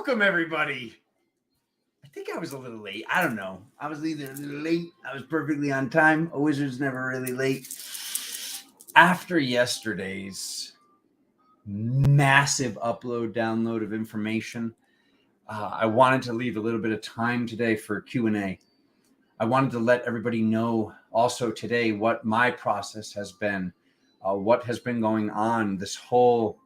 Welcome, everybody. I think I was a little late. I don't know. I was either a little late. I was perfectly on time. A wizard's never really late. After yesterday's massive download of information, I wanted to leave a little bit of time today for Q&A. I wanted to let everybody know also today what my process has been, what has been going on, this whole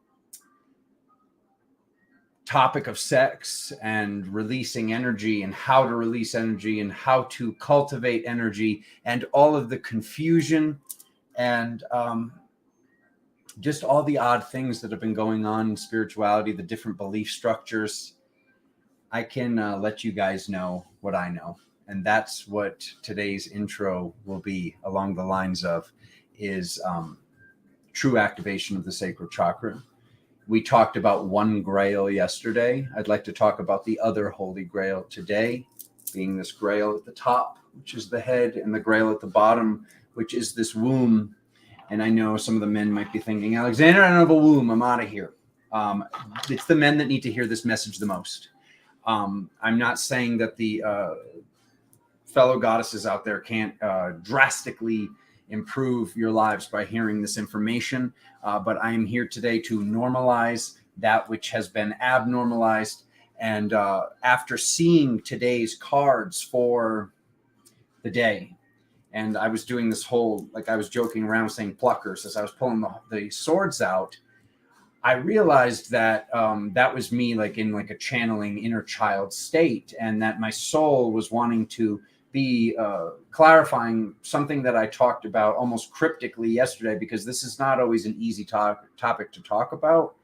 topic of sex and releasing energy and how to release energy and how to cultivate energy and all of the confusion and just all the odd things that have been going on in spirituality, the different belief structures. I can let you guys know what I know. And that's what today's intro will be along the lines of is true activation of the sacral chakra. We talked about one grail yesterday. I'd like to talk about the other holy grail today, being this grail at the top, which is the head, and the grail at the bottom, which is this womb. And I know some of the men might be thinking, Alexander, I don't have a womb. I'm out of here. It's the men that need to hear this message the most. I'm not saying that the fellow goddesses out there can't drastically improve your lives by hearing this information. But I am here today to normalize that which has been abnormalized. And after seeing today's cards for the day, and I was doing this whole, like I was joking around saying pluckers as I was pulling the swords out, I realized that that was me like in like a channeling inner child state, and that my soul was wanting to be clarifying something that I talked about almost cryptically yesterday, because this is not always an easy topic to talk about.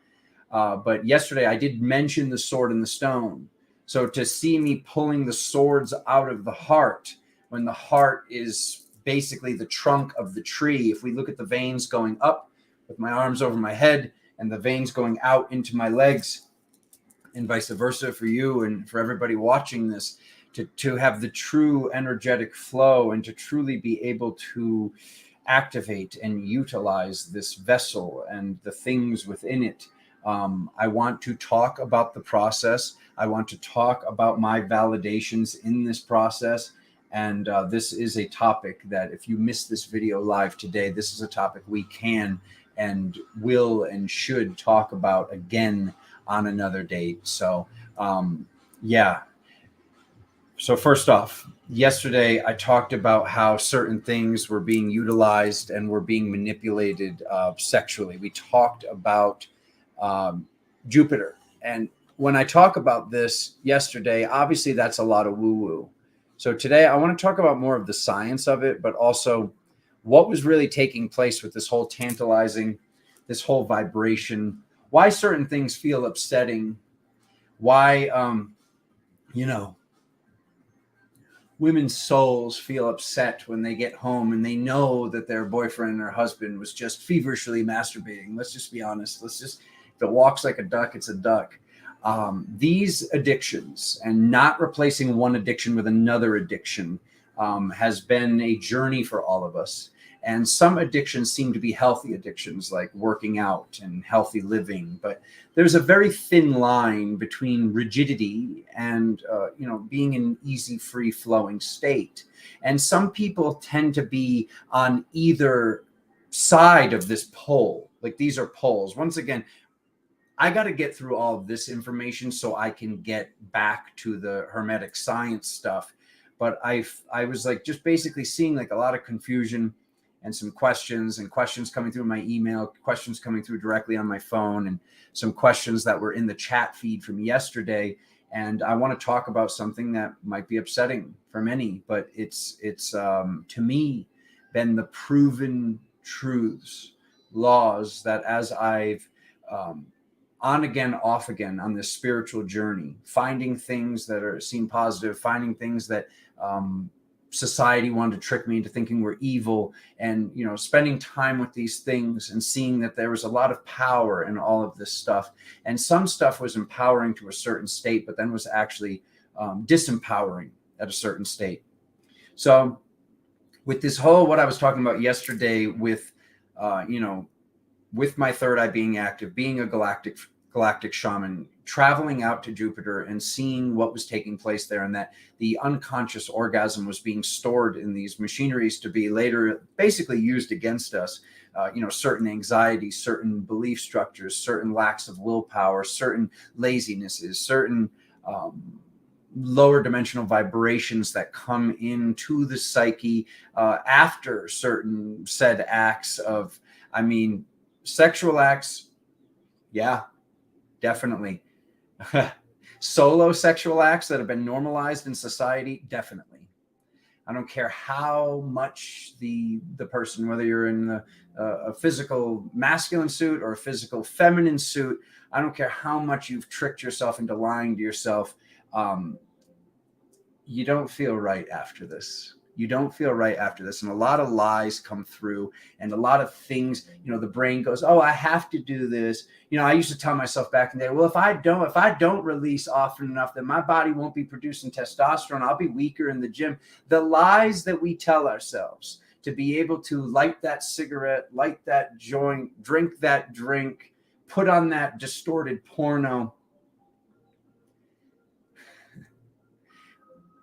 But yesterday I did mention the sword and the stone. So to see me pulling the swords out of the heart, when the heart is basically the trunk of the tree, if we look at the veins going up with my arms over my head and the veins going out into my legs, and vice versa for you and for everybody watching this, to have the true energetic flow and to truly be able to activate and utilize this vessel and the things within it. I want to talk about the process. I want to talk about my validations in this process. And this is a topic that if you missed this video live today, this is a topic we can and will and should talk about again on another date. So, yeah. So first off, yesterday I talked about how certain things were being utilized and were being manipulated sexually. We talked about Jupiter. And when I talk about this yesterday, obviously that's a lot of woo-woo. So today I want to talk about more of the science of it, but also what was really taking place with this whole tantalizing, this whole vibration, why certain things feel upsetting, why, women's souls feel upset when they get home and they know that their boyfriend or husband was just feverishly masturbating. Let's just be honest. If it walks like a duck, it's a duck. These addictions and not replacing one addiction with another addiction has been a journey for all of us. And some addictions seem to be healthy addictions, like working out and healthy living. But there's a very thin line between rigidity and, being in an easy, free flowing state. And some people tend to be on either side of this pole. Like these are poles. Once again, I got to get through all of this information so I can get back to the hermetic science stuff. But I was like just basically seeing like a lot of confusion and some questions coming through my email, questions coming through directly on my phone, and some questions that were in the chat feed from yesterday. And I want to talk about something that might be upsetting for many, but it's to me been the proven truths, laws that as I've on again, off again on this spiritual journey, finding things that seem positive, finding things that society wanted to trick me into thinking were evil, and spending time with these things and seeing that there was a lot of power in all of this stuff. And some stuff was empowering to a certain state, but then was actually disempowering at a certain state. So with this whole, what I was talking about yesterday with, with my third eye being active, being a galactic shaman, traveling out to Jupiter and seeing what was taking place there, and that the unconscious orgasm was being stored in these machineries to be later basically used against us. Certain anxieties, certain belief structures, certain lacks of willpower, certain lazinesses, certain lower dimensional vibrations that come into the psyche after certain said acts of, sexual acts. Yeah, definitely. Solo sexual acts that have been normalized in society, definitely. I don't care how much the person, whether you're in a physical masculine suit or a physical feminine suit, I don't care how much you've tricked yourself into lying to yourself. You don't feel right after this. You don't feel right after this. And a lot of lies come through, and a lot of things, the brain goes, oh, I have to do this. I used to tell myself back in the day, well, if I don't release often enough, then my body won't be producing testosterone. I'll be weaker in the gym. The lies that we tell ourselves to be able to light that cigarette, light that joint, drink that drink, put on that distorted porno.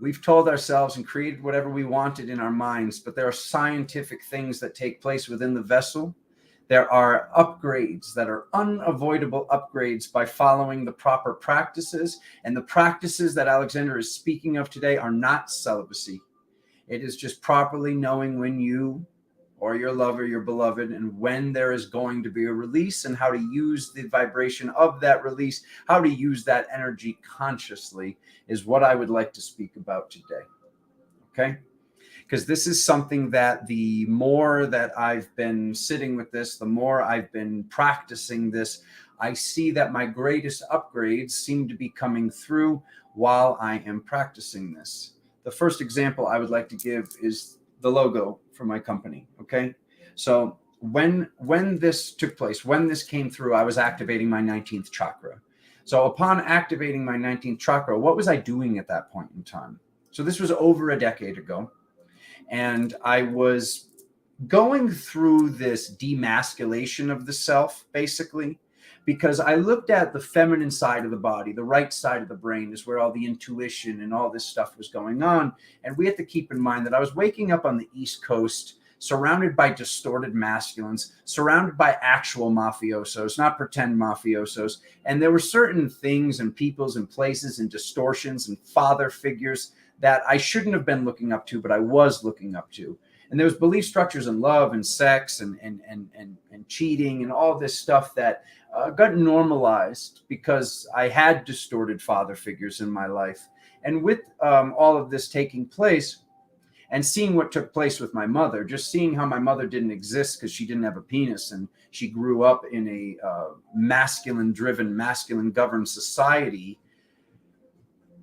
We've told ourselves and created whatever we wanted in our minds, but there are scientific things that take place within the vessel. There are upgrades that are unavoidable upgrades by following the proper practices. And the practices that Alexander is speaking of today are not celibacy. It is just properly knowing when you or your lover, your beloved, and when there is going to be a release, and how to use the vibration of that release, how to use that energy consciously, is what I would like to speak about today. Okay? Because this is something that the more that I've been sitting with this, the more I've been practicing this, I see that my greatest upgrades seem to be coming through while I am practicing this. The first example I would like to give is the logo for my company. Okay. So when this took place, when this came through, I was activating my 19th chakra. So upon activating my 19th chakra, what was I doing at that point in time? So this was over a decade ago. And I was going through this demasculation of the self, basically, because I looked at the feminine side of the body, the right side of the brain is where all the intuition and all this stuff was going on. And we have to keep in mind that I was waking up on the East Coast, surrounded by distorted masculines, surrounded by actual mafiosos, not pretend mafiosos. And there were certain things and peoples and places and distortions and father figures that I shouldn't have been looking up to, but I was looking up to. And there was belief structures in love and sex and cheating and all this stuff that got normalized because I had distorted father figures in my life. And with all of this taking place and seeing what took place with my mother, just seeing how my mother didn't exist because she didn't have a penis, and she grew up in a masculine-driven, masculine-governed society,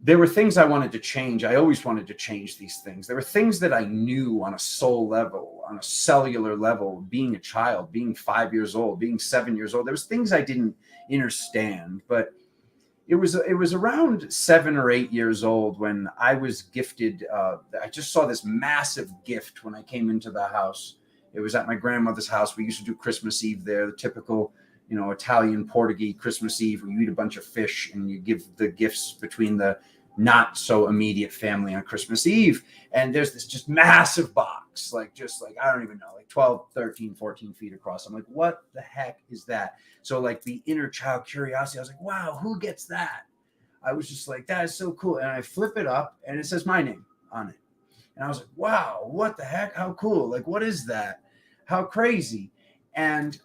there were things I wanted to change. I always wanted to change these things. There were things that I knew on a soul level, on a cellular level, being a child, being 5 years old, being 7 years old. There was things I didn't understand, but it was around 7 or 8 years old when I was gifted. I just saw this massive gift when I came into the house. It was at my grandmother's house. We used to do Christmas Eve there, the typical, Italian, Portuguese Christmas Eve, where you eat a bunch of fish and you give the gifts between the not so immediate family on Christmas Eve. And there's this just massive box, I don't even know, 12, 13, 14 feet across. I'm like, what the heck is that? So the inner child curiosity, I was like, wow, who gets that? I was just like, that is so cool. And I flip it up and it says my name on it. And I was like, wow, what the heck? How cool. What is that? How crazy. And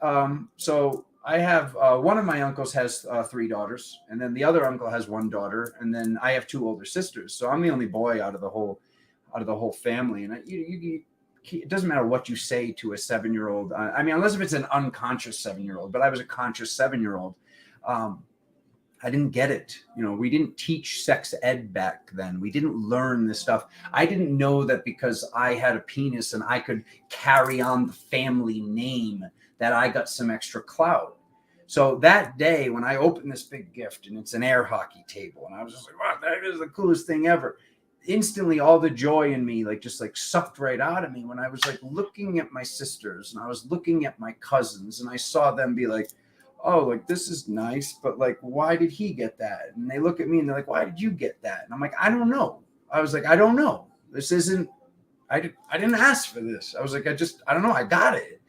so I have one of my uncles has 3 daughters, and then the other uncle has 1 daughter, and then I have 2 older sisters. So I'm the only boy out of the whole family. And it doesn't matter what you say to a 7-year-old. Unless if it's an unconscious 7-year-old, but I was a conscious 7-year-old. I didn't get it. We didn't teach sex ed back then. We didn't learn this stuff. I didn't know that because I had a penis and I could carry on the family name that I got some extra clout. So that day when I opened this big gift, and it's an air hockey table, and I was just like, wow, that is the coolest thing ever. Instantly, all the joy in me, sucked right out of me when I was looking at my sisters and I was looking at my cousins, and I saw them be like, oh, like, this is nice, but like, why did he get that? And they look at me and they're like, why did you get that? And I'm like, I don't know. I was like, I don't know. This isn't, I didn't ask for this. I was like, I don't know. I got it.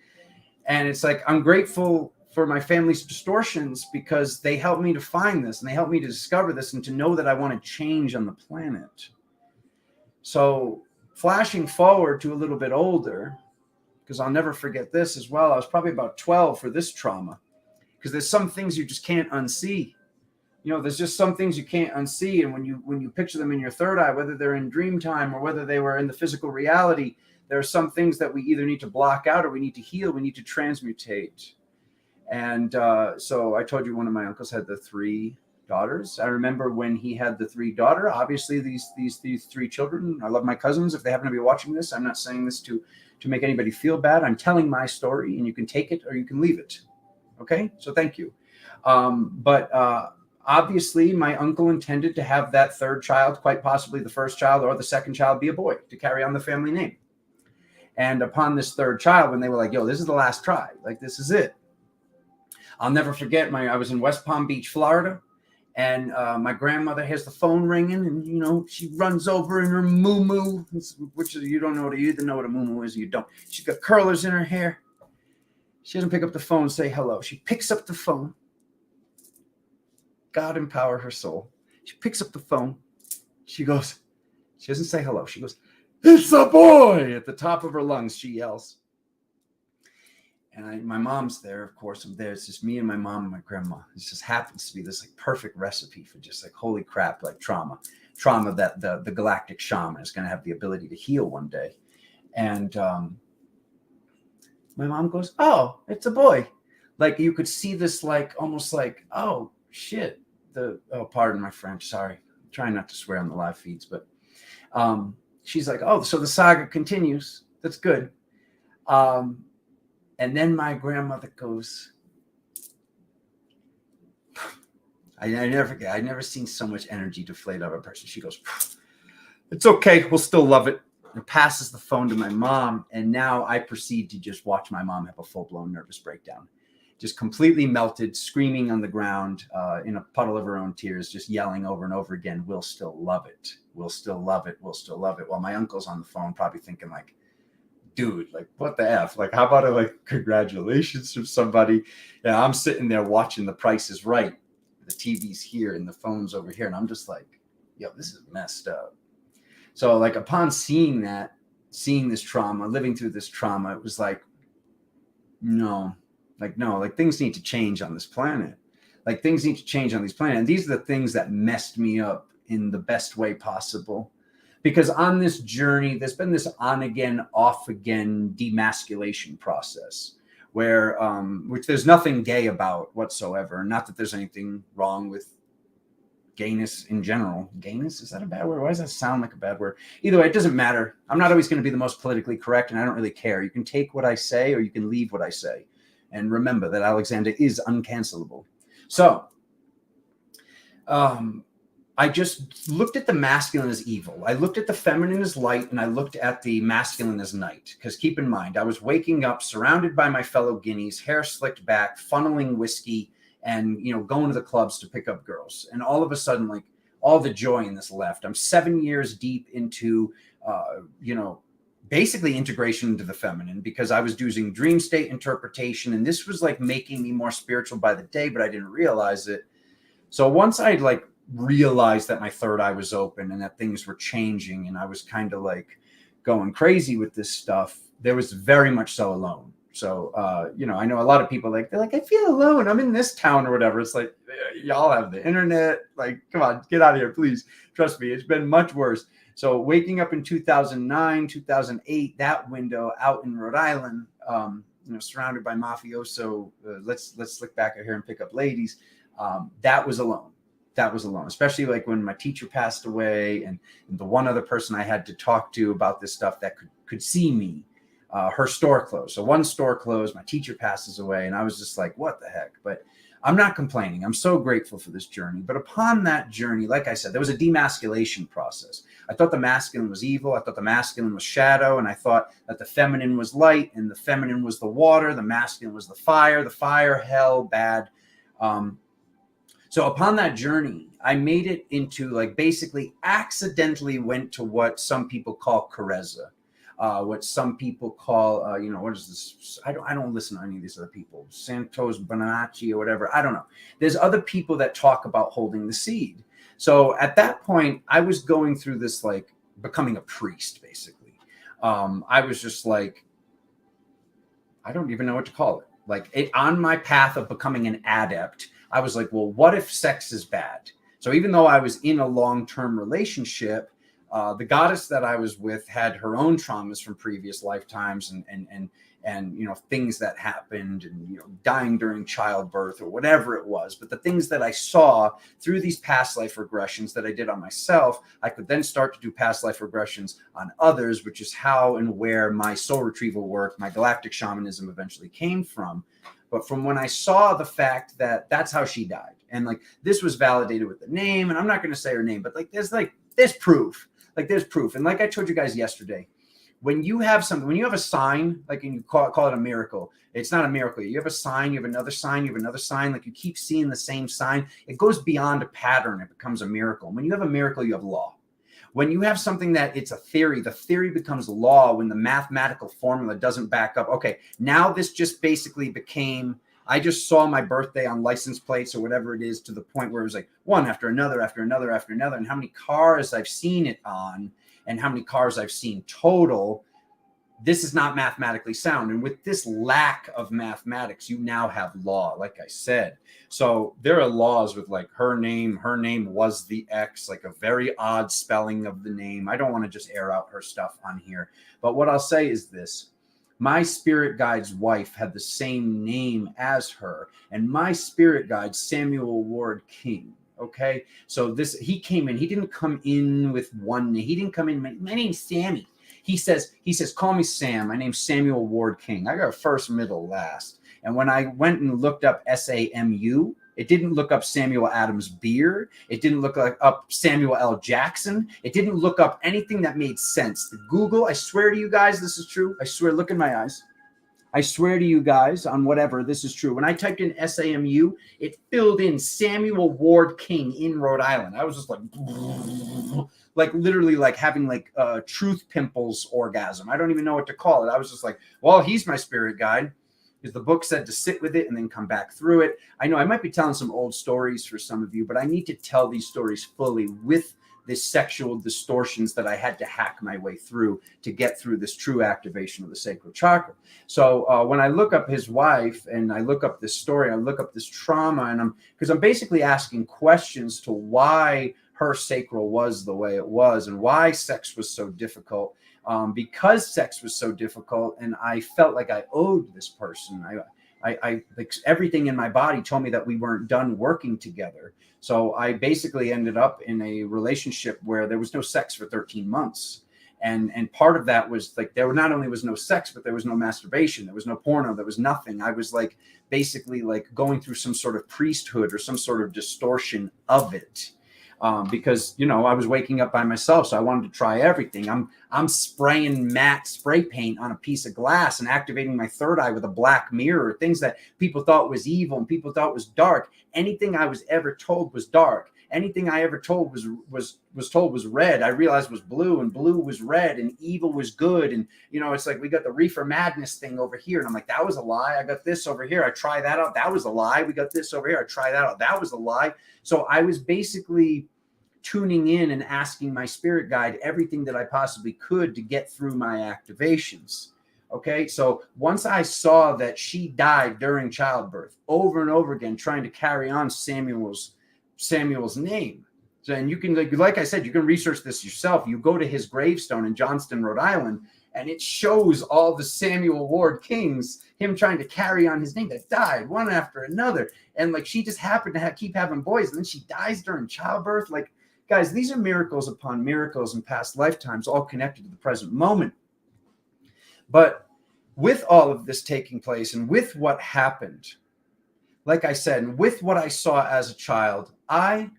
And it's like, I'm grateful for my family's distortions because they helped me to find this and they helped me to discover this and to know that I want to change on the planet. So flashing forward to a little bit older, because I'll never forget this as well. I was probably about 12 for this trauma, because there's some things you just can't unsee. You know, there's just some things you can't unsee. And when you picture them in your third eye, whether they're in dream time or whether they were in the physical reality, there are some things that we either need to block out or we need to heal. We need to transmutate. And so I told you one of my uncles had the 3 daughters. I remember when he had the 3 daughter. Obviously, these 3 children. I love my cousins. If they happen to be watching this, I'm not saying this to make anybody feel bad. I'm telling my story, and you can take it or you can leave it. Okay, so thank you. But obviously, my uncle intended to have that 3rd child, quite possibly the 1st child or the 2nd child, be a boy to carry on the family name. And upon this 3rd child, when they were like, yo, this is the last try, like, this is it. I'll never forget, I was in West Palm Beach, Florida, and my grandmother has the phone ringing, and, you know, she runs over in her moo-moo, which is, you don't know, you either know what a moo-moo is or you don't. She's got curlers in her hair. She doesn't pick up the phone and say hello. She picks up the phone. God empower her soul. She picks up the phone. She goes, she doesn't say hello. She goes, it's a boy, at the top of her lungs, she yells. And my mom's there, of course. I'm there. It's just me and my mom and my grandma. It just happens to be this like perfect recipe for just like, holy crap, like trauma that the galactic shaman is going to have the ability to heal one day. And my mom goes, oh, it's a boy. Like, you could see this, like, almost like, oh shit. Pardon my French. Sorry. I'm trying not to swear on the live feeds, but she's like, oh, so the saga continues. That's good. And then my grandmother goes, I never forget. I've never seen so much energy deflate out of a person. She goes, it's okay. We'll still love it. And passes the phone to my mom. And now I proceed to just watch my mom have a full-blown nervous breakdown. Just completely melted, screaming on the ground in a puddle of her own tears, just yelling over and over again, we'll still love it. We'll still love it. We'll still love it. While my uncle's on the phone probably thinking like, dude, like, what the F? Like, how about a like congratulations from somebody? Yeah, I'm sitting there watching The Price is Right. The TV's here and the phone's over here. And I'm just like, yo, this is messed up. So like upon seeing this trauma, living through this trauma, it was like, no, things need to change on this planet. Like, things need to change on this planet. And these are the things that messed me up in the best way possible. Because on this journey, there's been this on again, off again demasculation process where, which there's nothing gay about whatsoever. Not that there's anything wrong with gayness in general. Gayness, is that a bad word? Why does that sound like a bad word? Either way, it doesn't matter. I'm not always going to be the most politically correct, and I don't really care. You can take what I say or you can leave what I say. And remember that Alexander is uncancelable. So, I just looked at the masculine as evil. I looked at the feminine as light, and I looked at the masculine as night. Because keep in mind, I was waking up surrounded by my fellow guineas, hair slicked back, funneling whiskey, and, you know, going to the clubs to pick up girls. And all of a sudden, like, all the joy in this left. I'm 7 years deep into, basically integration into the feminine, because I was using dream state interpretation, and this was like making me more spiritual by the day, but I didn't realize it. So once I like realized that my third eye was open and that things were changing and I was kind of like going crazy with this stuff, there was very much so alone. So, I know a lot of people they're like, I feel alone. I'm in this town or whatever. It's like, y'all have the internet. Like, come on, get out of here, please. Trust me, it's been much worse. So waking up in 2009, 2008, that window out in Rhode Island, surrounded by mafioso, let's look back at here and pick up ladies. That was alone. That was alone, especially like when my teacher passed away and the one other person I had to talk to about this stuff that could see me, her store closed. So one store closed, my teacher passes away, and I was just like, what the heck? But I'm not complaining. I'm so grateful for this journey. But upon that journey, like I said, there was a demasculation process. I thought the masculine was evil. I thought the masculine was shadow. And I thought that the feminine was light and the feminine was the water. The masculine was the fire, hell, bad. So upon that journey, I made it into like basically accidentally went to what some people call Kareza, what some people call, what is this? I don't listen to any of these other people, Santos Bonacci or whatever. I don't know. There's other people that talk about holding the seed. So at that point, I was going through this, like becoming a priest, basically. I was just like, I don't even know what to call it. Like on my path of becoming an adept, I was like, well, what if sex is bad? So even though I was in a long-term relationship, the goddess that I was with had her own traumas from previous lifetimes and things that happened and dying during childbirth or whatever it was. But the things that I saw through these past life regressions that I did on myself, I could then start to do past life regressions on others, which is how and where my soul retrieval work, my galactic shamanism eventually came from. But from when I saw the fact that that's how she died, and like this was validated with the name, and I'm not going to say her name, but there's proof. Like there's proof. And like I told you guys yesterday, when you have something, when you have a sign, like and you call it a miracle, it's not a miracle. You have a sign, you have another sign, you have another sign, like you keep seeing the same sign. It goes beyond a pattern. It becomes a miracle. When you have a miracle, you have law. When you have something that it's a theory, the theory becomes law when the mathematical formula doesn't back up. Okay, now this just basically became, I just saw my birthday on license plates or whatever it is to the point where it was like one after another, after another, after another. And how many cars I've seen it on and how many cars I've seen total. This is not mathematically sound. And with this lack of mathematics, you now have law, like I said. So there are laws with like her name was the X, like a very odd spelling of the name. I don't want to just air out her stuff on here. But what I'll say is this. My spirit guide's wife had the same name as her. And my spirit guide, Samuel Ward King. Okay. So he came in, he didn't come in with one name. He didn't come in. My name's Sammy. He says, call me Sam. My name's Samuel Ward King. I got first, middle, last. And when I went and looked up SAMU, it didn't look up Samuel Adams Beer. It didn't look up Samuel L. Jackson. It didn't look up anything that made sense. The Google, I swear to you guys, this is true. I swear, look in my eyes. I swear to you guys on whatever, this is true. When I typed in SAMU, it filled in Samuel Ward King in Rhode Island. I was just like literally like having like truth pimples orgasm. I don't even know what to call it. I was just like, well, he's my spirit guide. Because the book said to sit with it and then come back through it. I know I might be telling some old stories for some of you, but I need to tell these stories fully with this sexual distortions that I had to hack my way through to get through this true activation of the sacral chakra. So when I look up his wife and I look up this story, I look up this trauma, and I'm basically asking questions to why her sacral was the way it was and why sex was so difficult. Because sex was so difficult and I felt like I owed this person. I like everything in my body told me that we weren't done working together. So I basically ended up in a relationship where there was no sex for 13 months. And part of that was like, there not only was no sex, but there was no masturbation. There was no porno. There was nothing. I was like, basically like going through some sort of priesthood or some sort of distortion of it. Because, I was waking up by myself. So I wanted to try everything. I'm spraying matte spray paint on a piece of glass and activating my third eye with a black mirror, things that people thought was evil and people thought was dark. Anything I was ever told was dark. Anything I ever told was told was red. I realized was blue, and blue was red, and evil was good. And, it's like we got the reefer madness thing over here. And I'm like, that was a lie. I got this over here. I try that out. That was a lie. We got this over here. I try that out. That was a lie. So I was basically tuning in and asking my spirit guide everything that I possibly could to get through my activations. Okay. So once I saw that she died during childbirth over and over again, trying to carry on Samuel's name. So, and you can, like I said, you can research this yourself. You go to his gravestone in Johnston, Rhode Island, and it shows all the Samuel Ward Kings, him trying to carry on his name that died one after another. And like, she just happened to keep having boys. And then she dies during childbirth. Like, guys, these are miracles upon miracles in past lifetimes, all connected to the present moment. But with all of this taking place and with what happened, like I said, and with what I saw as a child, I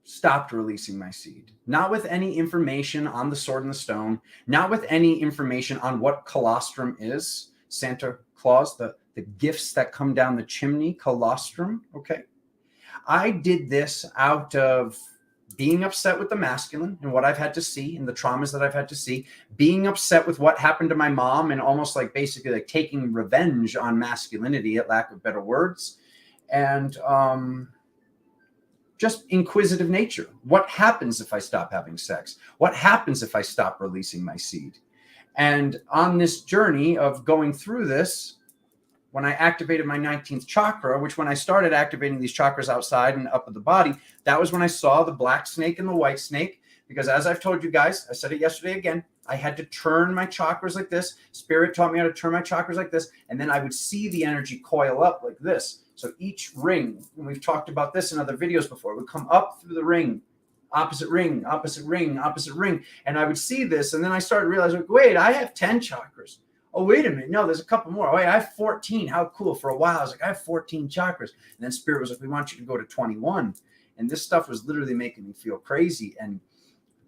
stopped releasing my seed. Not with any information on the sword and the stone, not with any information on what colostrum is, Santa Claus, the the gifts that come down the chimney, colostrum. Okay. I did this out of being upset with the masculine and what I've had to see and the traumas that I've had to see, being upset with what happened to my mom and almost like basically like taking revenge on masculinity, at lack of better words, and just inquisitive nature. What happens if I stop having sex? What happens if I stop releasing my seed? And on this journey of going through this, when I activated my 19th chakra, which when I started activating these chakras outside and up of the body, that was when I saw the black snake and the white snake. Because as I've told you guys, I said it yesterday again, I had to turn my chakras like this. Spirit taught me how to turn my chakras like this. And then I would see the energy coil up like this. So each ring, and we've talked about this in other videos before, would come up through the ring, opposite ring, opposite ring, opposite ring. And I would see this. And then I started realizing, wait, I have 10 chakras. Oh, wait a minute. No, there's a couple more. Oh, wait, I have 14. How cool. For a while, I was like, I have 14 chakras. And then Spirit was like, we want you to go to 21. And this stuff was literally making me feel crazy. And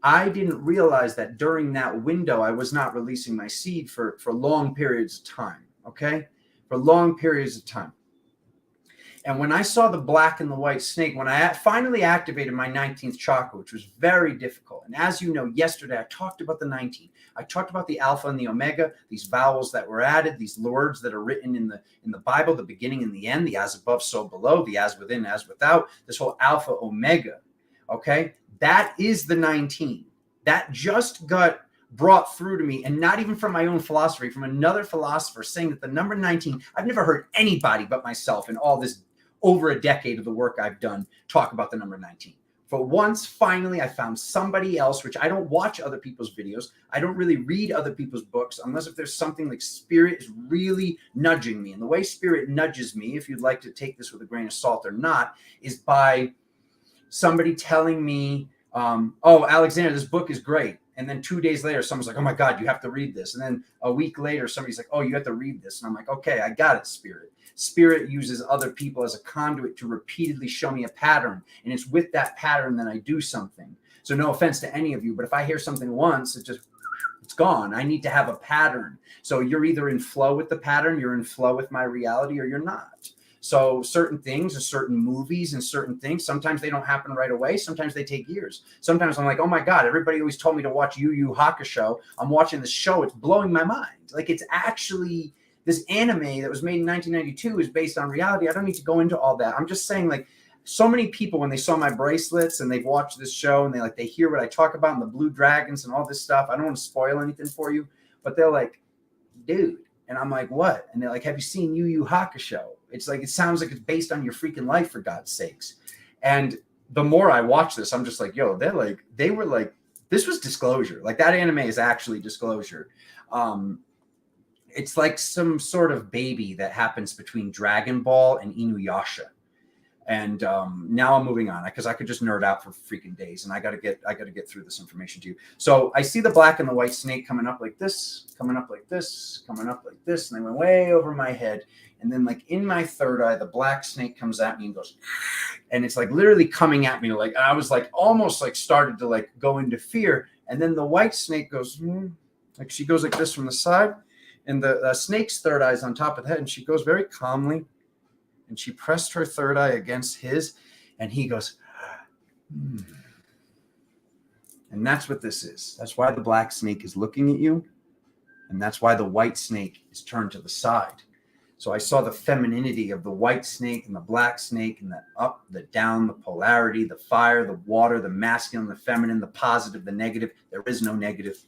I didn't realize that during that window, I was not releasing my seed for long periods of time. Okay. For long periods of time. And when I saw the black and the white snake, when I finally activated my 19th chakra, which was very difficult. And as you know, yesterday, I talked about the 19. I talked about the alpha and the omega, these vowels that were added, these words that are written in the Bible, the beginning and the end, the as above, so below, the as within, as without, this whole alpha, omega. Okay. That is the 19. That just got brought through to me, and not even from my own philosophy, from another philosopher saying that the number 19, I've never heard anybody but myself in all this over a decade of the work I've done talk about the number 19. For once, finally, I found somebody else, which I don't watch other people's videos. I don't really read other people's books unless if there's something like Spirit is really nudging me. And the way Spirit nudges me, if you'd like to take this with a grain of salt or not, is by somebody telling me, oh, Alexander, this book is great. And then 2 days later, someone's like, oh my God, you have to read this. And then a week later, somebody's like, oh, you have to read this. And I'm like, okay, I got it, Spirit. Spirit uses other people as a conduit to repeatedly show me a pattern. And it's with that pattern that I do something. So no offense to any of you, but if I hear something once, it's gone. I need to have a pattern. So you're either in flow with the pattern, you're in flow with my reality, or you're not. So certain things and certain movies and certain things, sometimes they don't happen right away. Sometimes they take years. Sometimes I'm like, oh my God, everybody always told me to watch Yu Yu Hakusho. I'm watching this show. It's blowing my mind. Like, it's actually this anime that was made in 1992 is based on reality. I don't need to go into all that. I'm just saying, like, so many people, when they saw my bracelets and they've watched this show and they hear what I talk about and the blue dragons and all this stuff. I don't want to spoil anything for you, but they're like, dude. And I'm like, what? And they're like, have you seen Yu Yu Hakusho? It's like, it sounds like it's based on your freaking life, for God's sakes. And the more I watch this, I'm just like, yo, they were like, this was disclosure. Like, that anime is actually disclosure. It's like some sort of baby that happens between Dragon Ball and Inuyasha. And now I'm moving on because I could just nerd out for freaking days, and I gotta get through this information to you. So I see the black and the white snake coming up like this, coming up like this, coming up like this, and they went way over my head. And then, like, in my third eye, the black snake comes at me and goes, and it's like literally coming at me. Like, I was like almost like started to like go into fear. And then the white snake goes, like, she goes like this from the side, and the snake's third eye is on top of the head, and she goes very calmly. And she pressed her third eye against his, and he goes, And that's what this is. That's why the black snake is looking at you. And that's why the white snake is turned to the side. So I saw the femininity of the white snake and the black snake, and the up, the down, the polarity, the fire, the water, the masculine, the feminine, the positive, the negative. There is no negative.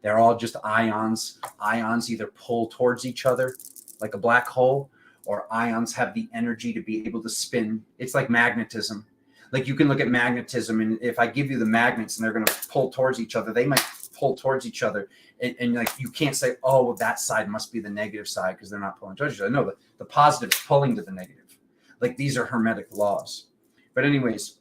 They're all just ions. Ions either pull towards each other like a black hole, or ions have the energy to be able to spin. It's like magnetism. Like, you can look at magnetism, and if I give you the magnets and they're going to pull towards each other, they might pull towards each other. And like, you can't say, oh, well, that side must be the negative side because they're not pulling towards each other. No, the positive is pulling to the negative. Like, these are hermetic laws. But anyways,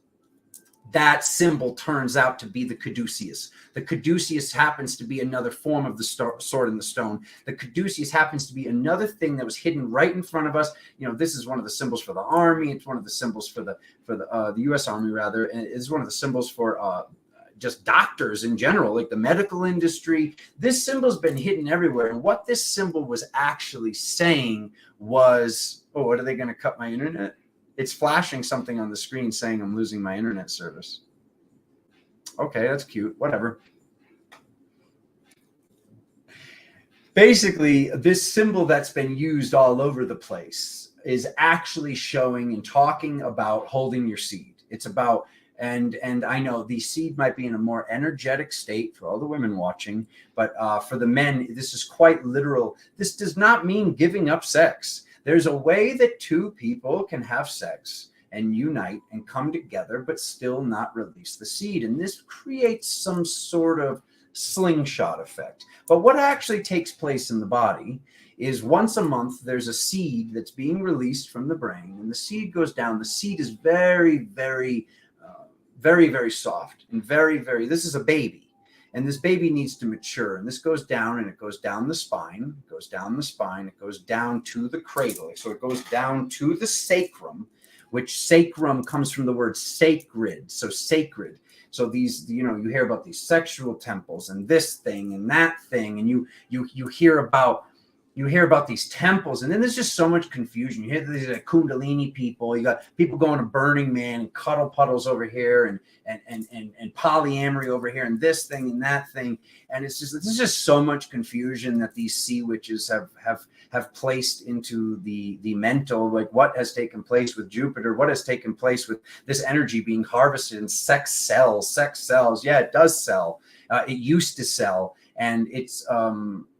that symbol turns out to be the caduceus. The caduceus happens to be another form of the sword and the stone. The caduceus happens to be another thing that was hidden right in front of us. You know, this is one of the symbols for the army. It's one of the symbols for the U.S. Army, rather. And it's one of the symbols for just doctors in general, like the medical industry. This symbol's been hidden everywhere. And what this symbol was actually saying was, oh, what are they going to cut my internet? It's flashing something on the screen saying I'm losing my internet service. Okay, that's cute. Whatever. Basically, this symbol that's been used all over the place is actually showing and talking about holding your seed. It's about, and I know the seed might be in a more energetic state for all the women watching, but for the men, this is quite literal. This does not mean giving up sex. There's a way that two people can have sex and unite and come together, but still not release the seed. And this creates some sort of slingshot effect. But what actually takes place in the body is once a month, there's a seed that's being released from the brain, and the seed goes down. The seed is very, very, very soft and very, this is a baby. And this baby needs to mature. And this goes down, and it goes down the spine, it goes down the spine, it goes down to the cradle. So it goes down to the sacrum, which sacrum comes from the word sacred. So sacred. So these, you hear about these sexual temples and this thing and that thing, and you hear about these temples, and then there's just so much confusion. You hear these Kundalini people. You got people going to Burning Man and cuddle puddles over here, and polyamory over here, and this thing and that thing, and there's just so much confusion that these sea witches have placed into the mental. Like, what has taken place with Jupiter? What has taken place with this energy being harvested in sex cells? Yeah, it does sell. It used to sell. And it's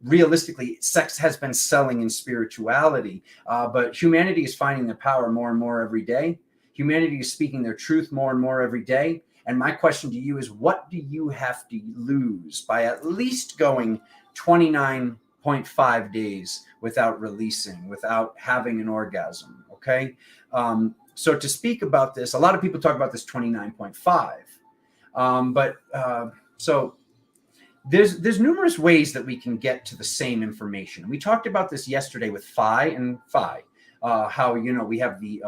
realistically, sex has been selling in spirituality, but humanity is finding their power more and more every day. Humanity is speaking their truth more and more every day. And my question to you is, what do you have to lose by at least going 29.5 days without releasing, without having an orgasm? Okay. So to speak about this, a lot of people talk about this 29.5, so there's numerous ways that we can get to the same information. We talked about this yesterday with phi and phi, how, we have the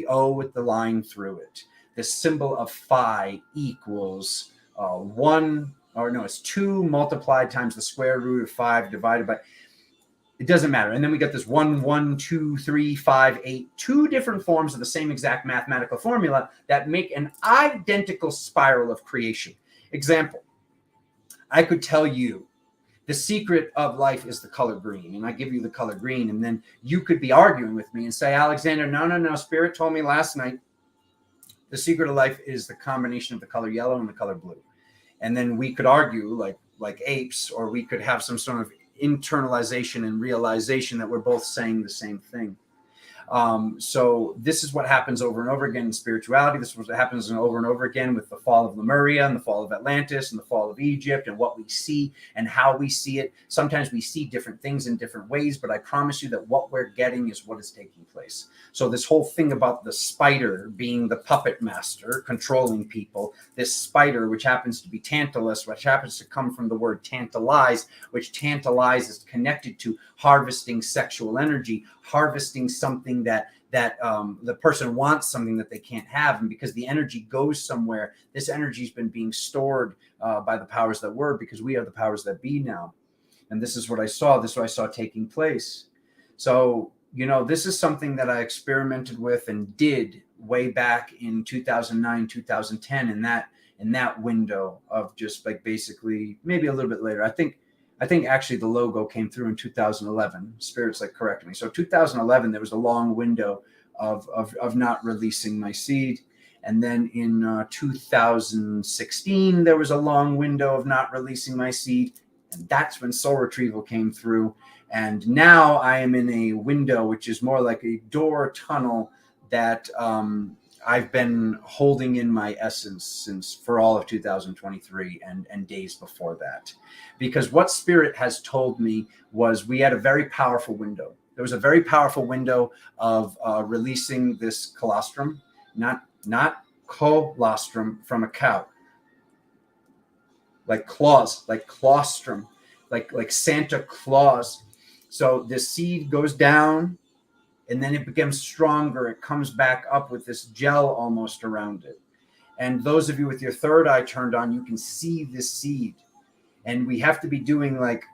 O with the line through it. The symbol of phi equals 2 multiplied times the square root of 5 divided by, it doesn't matter. And then we got this 1, 1, 2, 3, 5, 8, 2 different forms of the same exact mathematical formula that make an identical spiral of creation. Example. I could tell you the secret of life is the color green, and I give you the color green, and then you could be arguing with me and say, Alexander, no, Spirit told me last night the secret of life is the combination of the color yellow and the color blue. And then we could argue like apes, or we could have some sort of internalization and realization that we're both saying the same thing. So this is what happens over and over again in spirituality. This is what happens over and over again with the fall of Lemuria and the fall of Atlantis and the fall of Egypt, and what we see and how we see it. Sometimes we see different things in different ways, but I promise you that what we're getting is what is taking place. So this whole thing about the spider being the puppet master controlling people, this spider, which happens to be Tantalus, which happens to come from the word tantalize, which tantalize is connected to harvesting sexual energy, harvesting something that the person wants, something that they can't have. And because the energy goes somewhere, this energy has been being stored by the powers that were, because we are the powers that be now. And this is what I saw. This is what I saw taking place. So, this is something that I experimented with and did way back in 2009, 2010, in that window of just like basically maybe a little bit later. I think actually the logo came through in 2011. Spirit's like, correct me. So 2011, there was a long window of not releasing my seed. And then in 2016, there was a long window of not releasing my seed. And that's when soul retrieval came through. And now I am in a window, which is more like a door tunnel that I've been holding in my essence since for all of 2023 and days before that. Because what Spirit has told me was we had a very powerful window. There was a very powerful window of releasing this colostrum, not colostrum from a cow, like claws, like colostrum, like Santa Claus. So the seed goes down, and then it becomes stronger. It comes back up with this gel almost around it. And those of you with your third eye turned on, you can see this seed. And we have to be doing like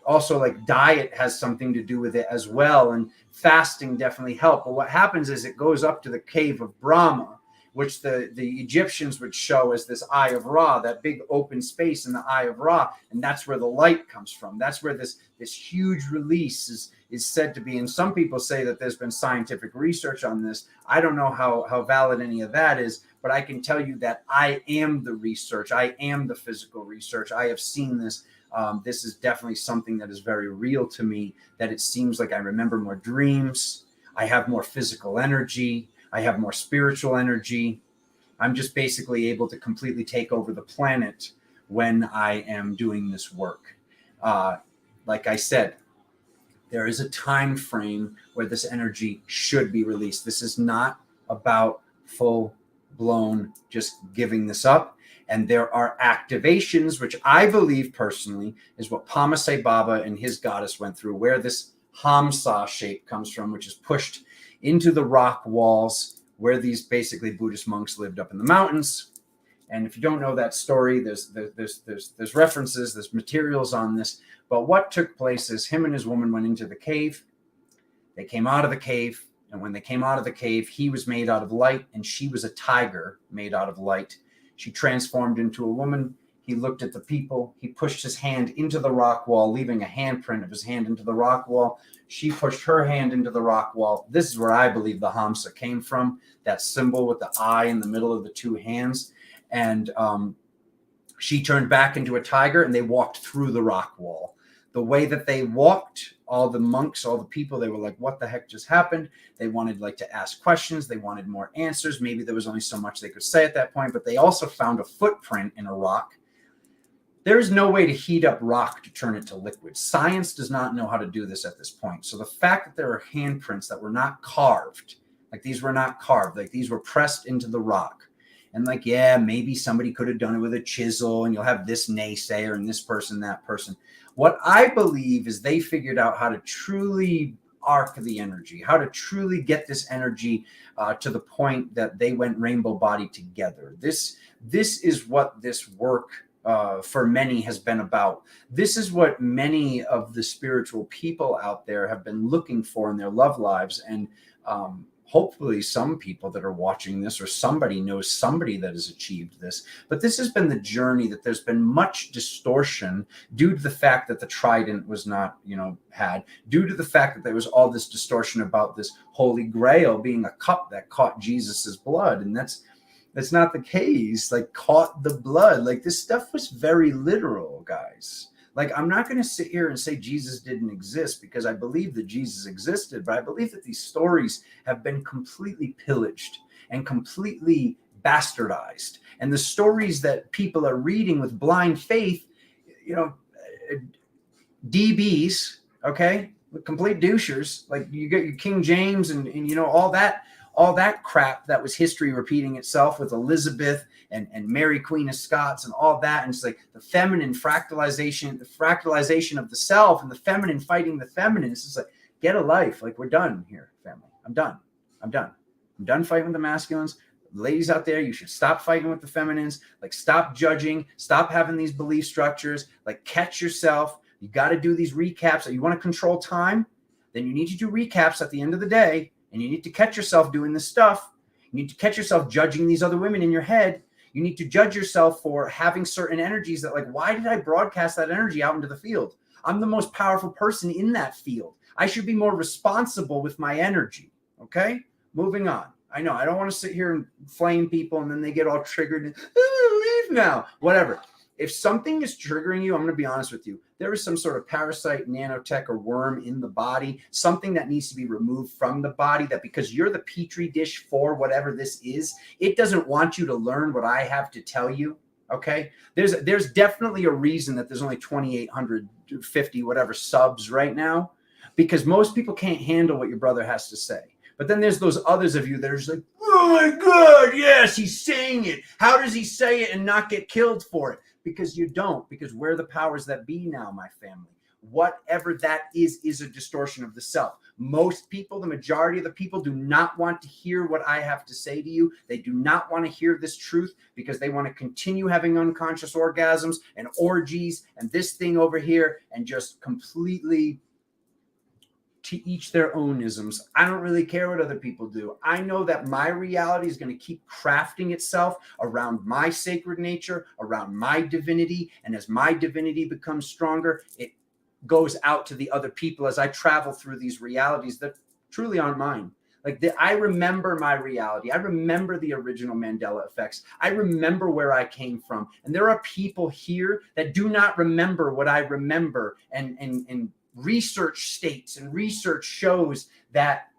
also like diet has something to do with it as well. And fasting definitely help. But what happens is it goes up to the cave of Brahma, which the Egyptians would show as this eye of Ra, that big open space in the eye of Ra. And that's where the light comes from. That's where this huge release is said to be. And some people say that there's been scientific research on this. I don't know how valid any of that is, but I can tell you that I am the research. I am the physical research. I have seen this. This is definitely something that is very real to me, that it seems like I remember more dreams. I have more physical energy. I have more spiritual energy. I'm just basically able to completely take over the planet when I am doing this work. Like I said, there is a time frame where this energy should be released. This is not about full blown just giving this up. And there are activations, which I believe personally is what Pama Sai Baba and his goddess went through, where this Hamsa shape comes from, which is pushed into the rock walls where these basically Buddhist monks lived up in the mountains. And if you don't know that story, there's references, there's materials on this. But what took place is him and his woman went into the cave. They came out of the cave. And when they came out of the cave, he was made out of light and she was a tiger made out of light. She transformed into a woman. He looked at the people. He pushed his hand into the rock wall, leaving a handprint of his hand into the rock wall. She pushed her hand into the rock wall. This is where I believe the Hamsa came from, that symbol with the eye in the middle of the two hands. And she turned back into a tiger, and they walked through the rock wall. The way that they walked, all the monks, all the people, they were like, what the heck just happened? They wanted like to ask questions. They wanted more answers. Maybe there was only so much they could say at that point, but they also found a footprint in a rock. There is no way to heat up rock to turn it to liquid. Science does not know how to do this at this point. So the fact that there are handprints that were not carved, like these were not carved, like these were pressed into the rock. And like, yeah, maybe somebody could have done it with a chisel, and you'll have this naysayer and this person, that person. What I believe is they figured out how to truly arc the energy, how to truly get this energy to the point that they went rainbow body together. This is what this work for many has been about. This is what many of the spiritual people out there have been looking for in their love lives. And hopefully some people that are watching this, or somebody knows somebody that has achieved this. But this has been the journey that there's been much distortion due to the fact that the trident was not, had, due to the fact that there was all this distortion about this Holy Grail being a cup that caught Jesus's blood. And that's not the case. Like, caught the blood. Like, this stuff was very literal, guys. Like, I'm not going to sit here and say Jesus didn't exist, because I believe that Jesus existed, but I believe that these stories have been completely pillaged and completely bastardized. And the stories that people are reading with blind faith, DBs, okay, complete douchers, like you get your King James and all that crap that was history repeating itself with Elizabeth and Mary Queen of Scots and all that. And it's like the feminine fractalization, the fractalization of the self, and the feminine fighting the feminine. It's just like, get a life. Like, we're done here, family. I'm done fighting with the masculines. Ladies out there, you should stop fighting with the feminines. Like, stop judging, stop having these belief structures, like, catch yourself. You got to do these recaps. You want to control time? Then you need to do recaps at the end of the day. And you need to catch yourself doing this stuff. You need to catch yourself judging these other women in your head. You need to judge yourself for having certain energies that, like, why did I broadcast that energy out into the field? I'm the most powerful person in that field. I should be more responsible with my energy. Okay? Moving on. I know I don't want to sit here and flame people and then they get all triggered and leave now. Whatever. If something is triggering you, I'm going to be honest with you. There is some sort of parasite, nanotech, or worm in the body, something that needs to be removed from the body, that because you're the petri dish for whatever this is, it doesn't want you to learn what I have to tell you. Okay. There's definitely a reason that there's only 2,850 whatever subs right now, because most people can't handle what your brother has to say. But then there's those others of you that are just like, oh my God, yes, he's saying it. How does he say it and not get killed for it? Because you don't, because we're the powers that be now, my family. whatever that is a distortion of the self. Most people, the majority of the people, do not want to hear what I have to say to you. They do not want to hear this truth because they want to continue having unconscious orgasms and orgies and this thing over here and just completely to each their own isms. I don't really care what other people do. I know that my reality is going to keep crafting itself around my sacred nature, around my divinity. And as my divinity becomes stronger, it goes out to the other people as I travel through these realities that truly aren't mine. I remember my reality. I remember the original Mandela effects. I remember where I came from. And there are people here that do not remember what I remember. And research states and research shows that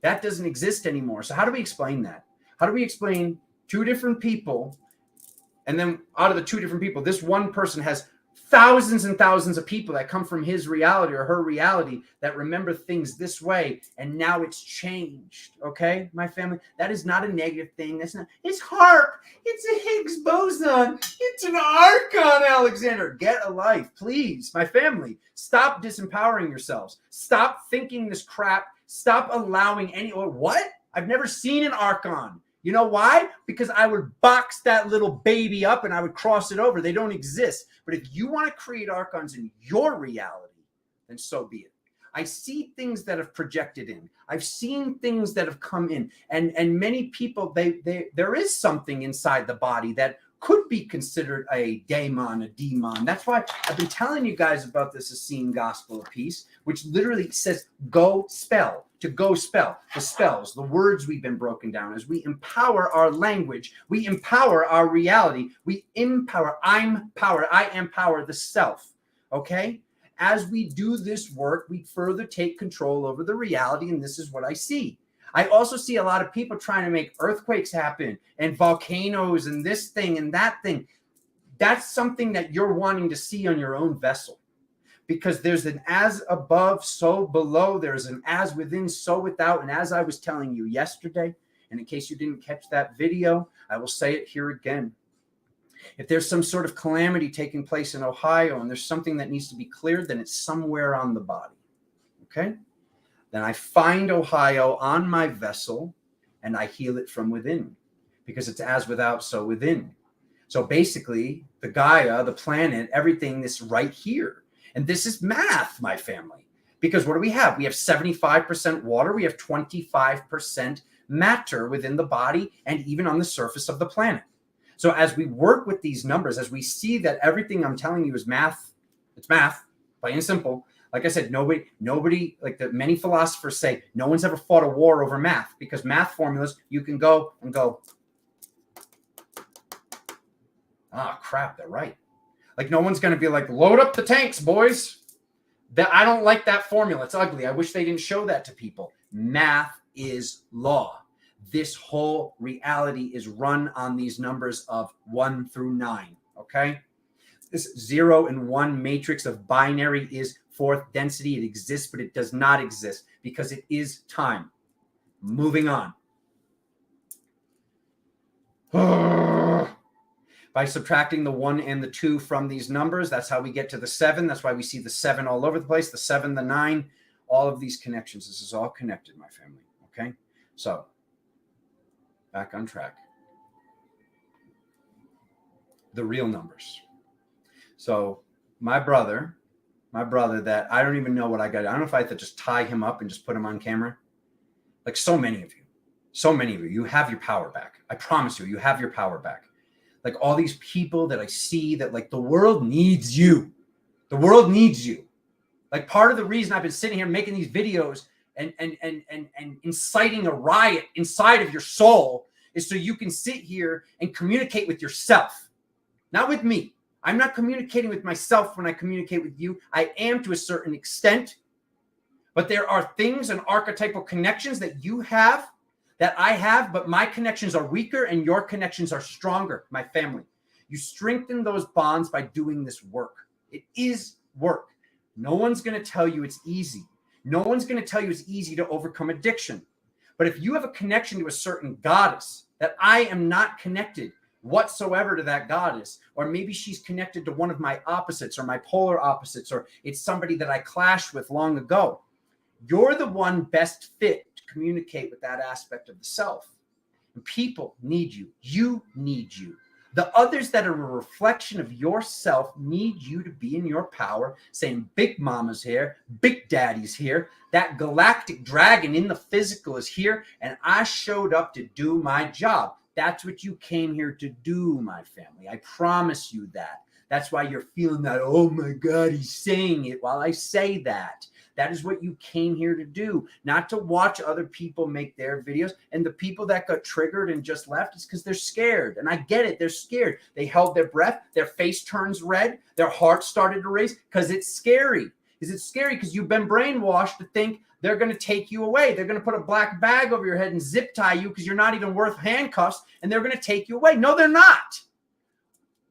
that doesn't exist anymore. So how do we explain that? How do we explain two different people? And then out of the two different people, this one person has thousands and thousands of people that come from his reality or her reality that remember things this way. And now it's changed. Okay, my family, that is not a negative thing. That's not, it's HAARP. It's a Higgs boson. It's an archon, Alexander. Get a life, please. My family, stop disempowering yourselves. Stop thinking this crap. Stop allowing any, or what? I've never seen an archon. You know why? Because I would box that little baby up and I would cross it over. They don't exist. But if you want to create archons in your reality, then so be it. I see things that have projected in. I've seen things that have come in. And many people, there is something inside the body that could be considered a daemon, a demon. That's why I've been telling you guys about this Essene Gospel of Peace, which literally says, go spell. To go spell, the spells, the words we've been broken down as we empower our language, we empower our reality, we empower, I am power, the self, okay? As we do this work, we further take control over the reality, and this is what I see. I also see a lot of people trying to make earthquakes happen and volcanoes and this thing and that thing. That's something that you're wanting to see on your own vessel. Because there's an as above, so below. There's an as within, so without. And as I was telling you yesterday, and in case you didn't catch that video, I will say it here again. If there's some sort of calamity taking place in Ohio and there's something that needs to be cleared, then it's somewhere on the body. Okay? Then I find Ohio on my vessel and I heal it from within. Because it's as without, so within. So basically, the Gaia, the planet, everything is right here. And this is math, my family, because what do we have? We have 75% water. We have 25% matter within the body and even on the surface of the planet. So as we work with these numbers, as we see that everything I'm telling you is math, it's math, plain and simple. Like I said, nobody, like the many philosophers say, no one's ever fought a war over math because math formulas, you can go and go, ah, crap, they're right. Like no one's going to be like, load up the tanks, boys. That I don't like that formula. It's ugly. I wish they didn't show that to people. Math is law. This whole reality is run on these numbers of 1 through 9. Okay? This 0 and 1 matrix of binary is fourth density. It exists, but it does not exist because it is time. Moving on. By subtracting the 1 and the 2 from these numbers, that's how we get to the 7. That's why we see the 7 all over the place, the 7, the 9, all of these connections. This is all connected, my family, okay? So, back on track. The real numbers. So, my brother that I don't even know what I got. I don't know if I have to just tie him up and just put him on camera. Like so many of you, you have your power back. I promise you have your power back. Like all these people that I see that like the world needs you. The world needs you. Like part of the reason I've been sitting here making these videos and inciting a riot inside of your soul is so you can sit here and communicate with yourself. Not with me. I'm not communicating with myself when I communicate with you. I am to a certain extent. But there are things and archetypal connections that you have that I have, but my connections are weaker and your connections are stronger, my family. You strengthen those bonds by doing this work. It is work. No one's going to tell you it's easy. No one's going to tell you it's easy to overcome addiction. But if you have a connection to a certain goddess that I am not connected, whatsoever to that goddess. Or maybe she's connected to one of my opposites or my polar opposites, or it's somebody that I clashed with long ago. You're the one best fit to communicate with that aspect of the self. And people need you. You need you. The others that are a reflection of yourself need you to be in your power, saying, Big Mama's here, Big Daddy's here, that galactic dragon in the physical is here, and I showed up to do my job. That's what you came here to do, my family. I promise you that. That's why you're feeling that, oh my God, he's saying it while I say that. That is what you came here to do, not to watch other people make their videos. And the people that got triggered and just left is because they're scared. And I get it. They're scared. They held their breath. Their face turns red. Their heart started to race because it's scary. Is it scary because you've been brainwashed to think they're going to take you away? They're going to put a black bag over your head and zip tie you because you're not even worth handcuffs, and they're going to take you away. No, they're not.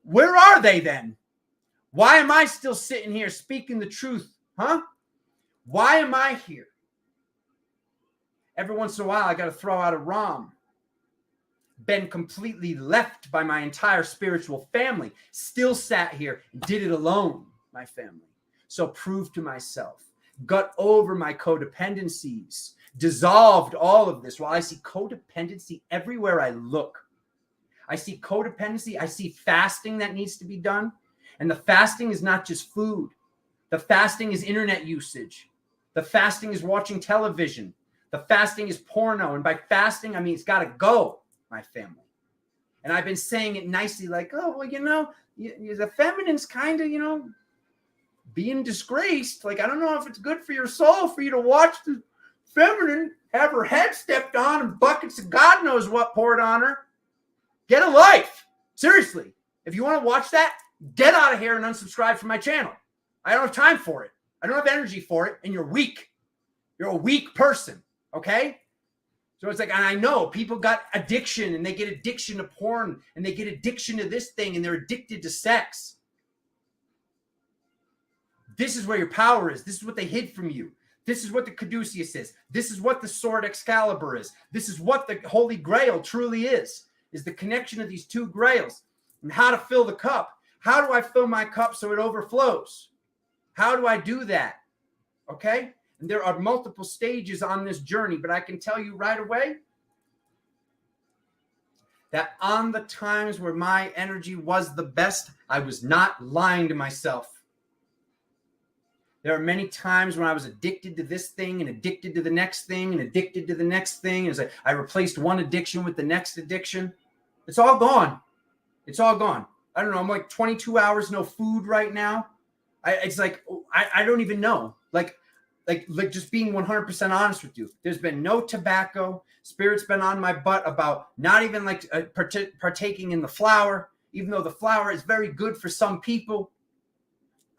Where are they then? Why am I still sitting here speaking the truth? Huh? Why am I here? Every once in a while, I got to throw out a ROM. Been completely left by my entire spiritual family. Still sat here and did it alone, my family. So proved to myself. Got over my codependencies. Dissolved all of this. While I see codependency everywhere I look. I see codependency. I see fasting that needs to be done. And the fasting is not just food. The fasting is internet usage. The fasting is watching television. The fasting is porno. And by fasting, I mean, it's got to go, my family. And I've been saying it nicely like, oh, well, the feminine's kind of, being disgraced. Like, I don't know if it's good for your soul for you to watch the feminine have her head stepped on and buckets of God knows what poured on her. Get a life. Seriously. If you want to watch that, get out of here and unsubscribe from my channel. I don't have time for it. I don't have energy for it, and you're weak. You're a weak person, okay? So it's like, and I know people got addiction, and they get addiction to porn, and they get addiction to this thing, and they're addicted to sex. This is where your power is. This is what they hid from you. This is what the Caduceus is. This is what the sword Excalibur is. This is what the Holy Grail truly is the connection of these two grails and how to fill the cup. How do I fill my cup so it overflows? How do I do that? Okay? And there are multiple stages on this journey, but I can tell you right away that on the times where my energy was the best, I was not lying to myself. There are many times when I was addicted to this thing and addicted to the next thing and addicted to the next thing. As I replaced one addiction with the next addiction. It's all gone. It's all gone. I don't know. I'm like 22 hours, no food right now. It's like, I don't even know. Like just being 100% honest with you. There's been no tobacco. Spirit's been on my butt about not even partaking in the flower, even though the flower is very good for some people.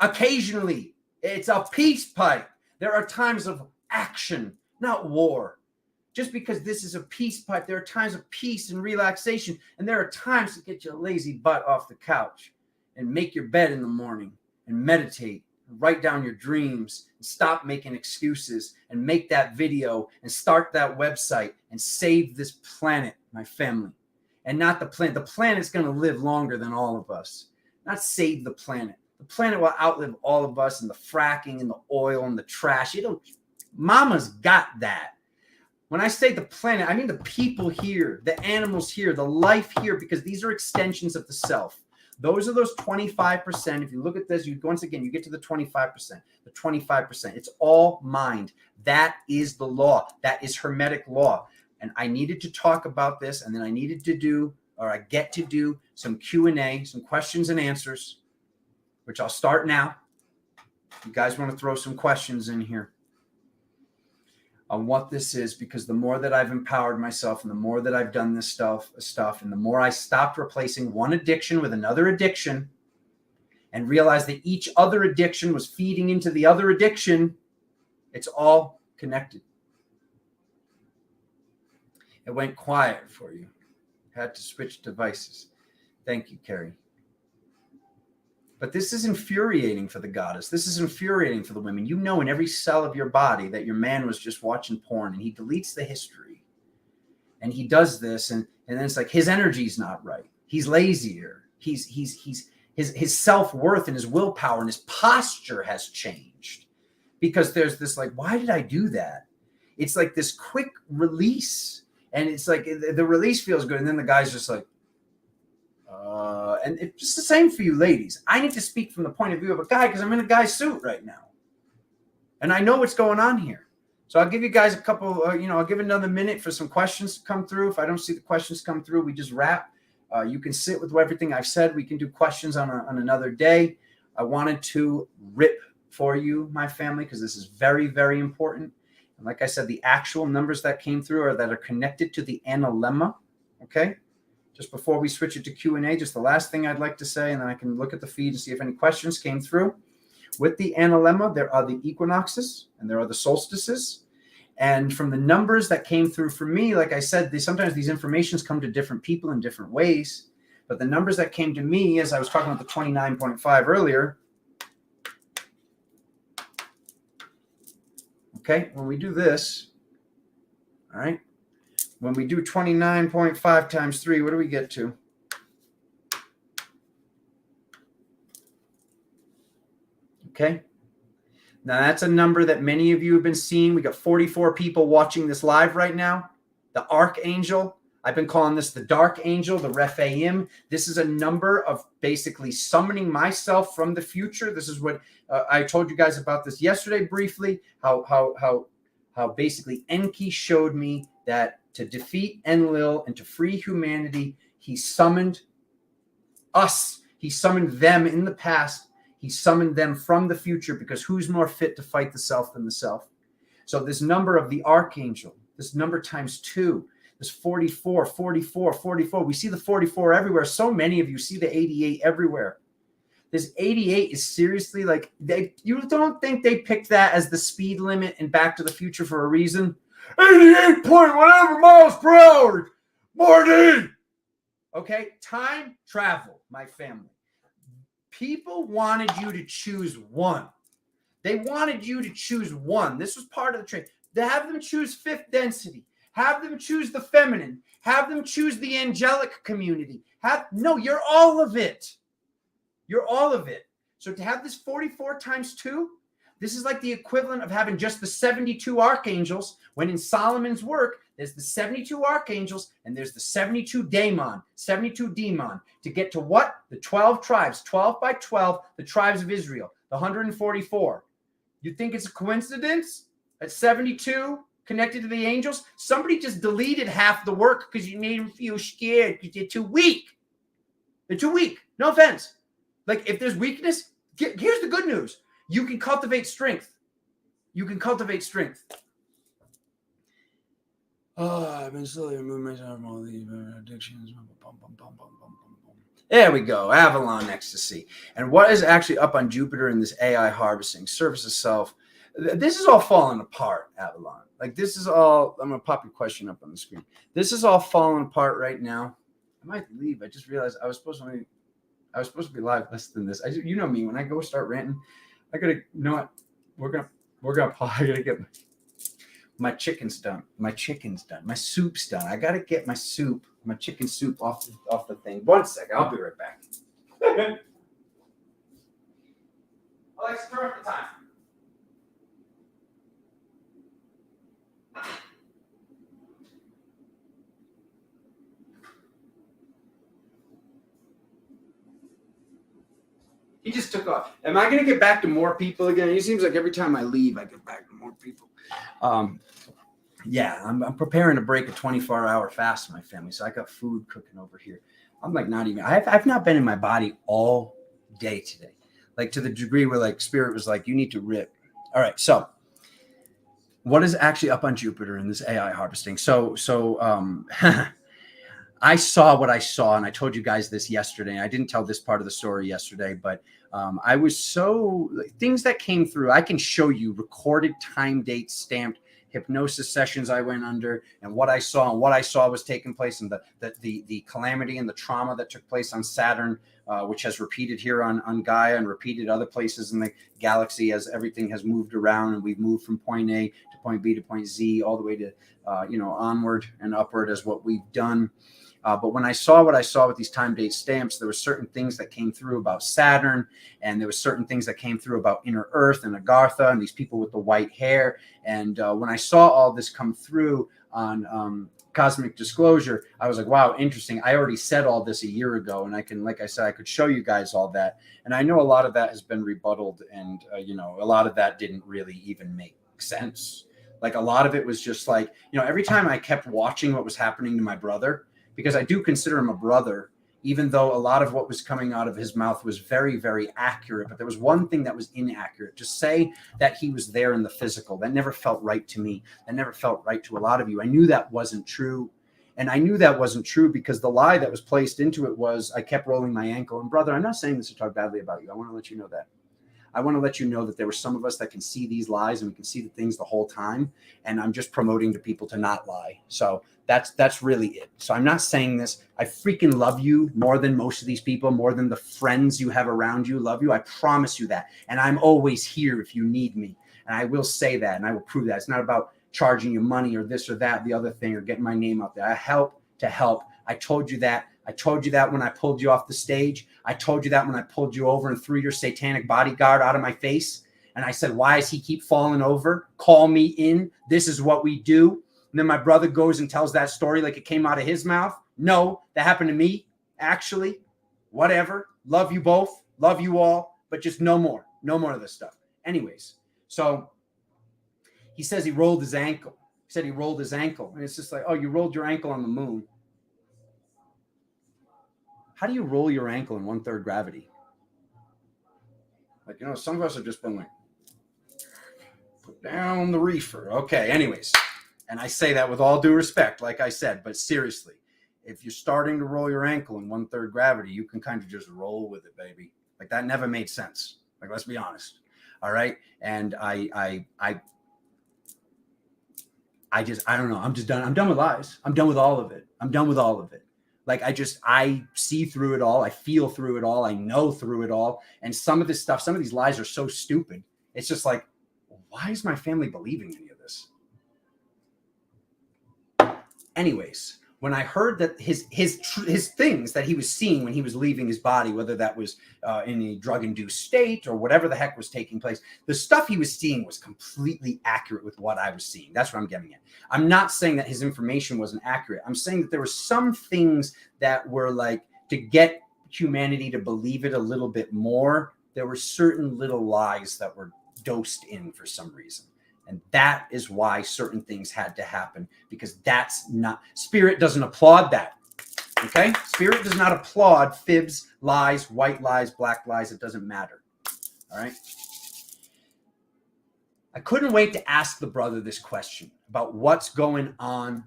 Occasionally, it's a peace pipe. There are times of action, not war. Just because this is a peace pipe, there are times of peace and relaxation. And there are times to get your lazy butt off the couch and make your bed in the morning and meditate, and write down your dreams, and stop making excuses and make that video and start that website and save this planet, my family. And not the planet. The planet's going to live longer than all of us. Not save the planet. The planet will outlive all of us and the fracking and the oil and the trash. Mama's got that. When I say the planet, I mean the people here, the animals here, the life here, because these are extensions of the self. Those are those 25%. If you look at this, once again, you get to the 25%. The 25%. It's all mind. That is the law. That is Hermetic law. And I needed to talk about this, and then I needed to do, or I get to do, some Q&A, some questions and answers, which I'll start now. You guys want to throw some questions in here on what this is, because the more that I've empowered myself and the more that I've done this stuff, and the more I stopped replacing one addiction with another addiction and realized that each other addiction was feeding into the other addiction, it's all connected. It went quiet for you. Had to switch devices. Thank you, Carrie. But this is infuriating for the goddess. This is infuriating for the women. You know in every cell of your body that your man was just watching porn, and he deletes the history. And he does this, and then it's like his energy's not right. He's lazier. His self-worth and his willpower and his posture has changed, because there's this like, why did I do that? It's like this quick release, and it's like the release feels good, and then the guy's just like, and it's just the same for you ladies. I need to speak from the point of view of a guy because I'm in a guy's suit right now, and I know what's going on here. So I'll give you guys a couple, I'll give another minute for some questions to come through. If I don't see the questions come through, we just wrap. You can sit with everything I've said. We can do questions on another day. I wanted to rip for you, my family, because this is very, very important. And like I said, the actual numbers that came through are that are connected to the analemma. Okay. Just before we switch it to Q&A, just the last thing I'd like to say, and then I can look at the feed and see if any questions came through. With the analemma, there are the equinoxes and there are the solstices. And from the numbers that came through for me, like I said, sometimes these informations come to different people in different ways. But the numbers that came to me, as I was talking about the 29.5 earlier, okay, when we do this, all right, when we do 29.5 times 3, what do we get to? Okay. Now, that's a number that many of you have been seeing. We got 44 people watching this live right now. The Archangel. I've been calling this the Dark Angel, the Rephaim. This is a number of basically summoning myself from the future. This is what I told you guys about this yesterday briefly, how basically Enki showed me that to defeat Enlil and to free humanity, he summoned us. He summoned them in the past. He summoned them from the future, because who's more fit to fight the self than the self? So this number of the Archangel, this number times 2, this 44, 44, 44. We see the 44 everywhere. So many of you see the 88 everywhere. This 88 is seriously like, you don't think they picked that as the speed limit in Back to the Future for a reason? 88 point whatever miles per hour, Marty. Okay, time travel, my family. People wanted you to choose one. They wanted you to choose one. This was part of the trade. To have them choose fifth density, have them choose the feminine, have them choose the angelic community. No, you're all of it. You're all of it. So to have this 44 times 2, this is like the equivalent of having just the 72 archangels, when in Solomon's work, there's the 72 archangels and there's the 72 daemon, to get to what? The 12 tribes, 12 by 12, the tribes of Israel, the 144. You think it's a coincidence that 72 connected to the angels? Somebody just deleted half the work because you made them feel scared because they're too weak. They're too weak. No offense. Like, if there's weakness, here's the good news. You can cultivate strength. You can cultivate strength. Oh, I've been slowly removing myself from all these addictions. There we go. Avalon ecstasy. And what is actually up on Jupiter in this AI harvesting? Service of self. This is all falling apart, Avalon. Like, this is all, I'm going to pop your question up on the screen. This is all falling apart right now. I might leave. I just realized I was supposed to be live less than this. You know me, when I go start ranting, I gotta, you know what? We're gonna pause. I gotta get my chicken's done. My soup's done. I gotta get my chicken soup off the thing. 1 second. I'll be right back. Alexa, turn up the time. He just took off. Am I going to get back to more people again? It seems like every time I leave, I get back to more people. Yeah, I'm preparing to break a 24-hour fast, my family. So I got food cooking over here. I'm like not even. I've not been in my body all day today, like to the degree where like spirit was like, you need to rip. All right, so what is actually up on Jupiter in this AI harvesting? So I saw what I saw, and I told you guys this yesterday. I didn't tell this part of the story yesterday, but I was so things that came through. I can show you recorded time dates, stamped hypnosis sessions I went under, and what I saw, and what I saw was taking place, and the calamity and the trauma that took place on Saturn, which has repeated here on Gaia and repeated other places in the galaxy as everything has moved around, and we've moved from point A to point B to point Z, all the way to onward and upward as what we've done. But when I saw what I saw with these time date stamps, there were certain things that came through about Saturn, and there were certain things that came through about inner Earth and Agartha and these people with the white hair. And when I saw all this come through on Cosmic Disclosure, I was like, wow, interesting. I already said all this a year ago, and I can, like I said, I could show you guys all that. And I know a lot of that has been rebutted, and you know, a lot of that didn't really even make sense. Like a lot of it was just like, you know, every time I kept watching what was happening to my brother, because I do consider him a brother, even though a lot of what was coming out of his mouth was very, very accurate. But there was one thing that was inaccurate. To say that he was there in the physical, that never felt right to me. That never felt right to a lot of you. I knew that wasn't true. And I knew that wasn't true because the lie that was placed into it was I kept rolling my ankle. And brother, I'm not saying this to talk badly about you. I want to let you know that. I want to let you know that there were some of us that can see these lies and we can see the things the whole time. And I'm just promoting to people to not lie. So that's really it. So I'm not saying this. I freaking love you more than most of these people, more than the friends you have around you love you. I promise you that. And I'm always here if you need me. And I will say that, and I will prove that. It's not about charging you money or this or that, the other thing, or getting my name out there. I help to help. I told you that. I told you that when I pulled you off the stage. I told you that when I pulled you over and threw your satanic bodyguard out of my face. And I said, why does he keep falling over? Call me in. This is what we do. And then my brother goes and tells that story like it came out of his mouth. No, that happened to me, actually. Whatever. Love you both. Love you all. But just no more. No more of this stuff. Anyways, so he says he rolled his ankle. He said he rolled his ankle. And it's just like, oh, you rolled your ankle on the moon. How do you roll your ankle in 1/3 gravity? Like, you know, some of us have just been like, put down the reefer. Okay, anyways. And I say that with all due respect, like I said, but seriously, if you're starting to roll your ankle in 1/3 gravity, you can kind of just roll with it, baby. Like that never made sense. Like, let's be honest. All right. And I don't know. I'm just done. I'm done with lies. I'm done with all of it. I'm done with all of it. Like I see through it all. I feel through it all. I know through it all. And some of this stuff, some of these lies are so stupid. It's just like, why is my family believing any of this? Anyways, when I heard that his things that he was seeing when he was leaving his body, whether that was in a drug-induced state or whatever the heck was taking place, the stuff he was seeing was completely accurate with what I was seeing. That's what I'm getting at. I'm not saying that his information wasn't accurate. I'm saying that there were some things that were like, to get humanity to believe it a little bit more, there were certain little lies that were dosed in for some reason. And that is why certain things had to happen, because that's not, Spirit doesn't applaud that. Okay? Spirit does not applaud fibs, lies, white lies, black lies. It doesn't matter. All right? I couldn't wait to ask the brother this question about what's going on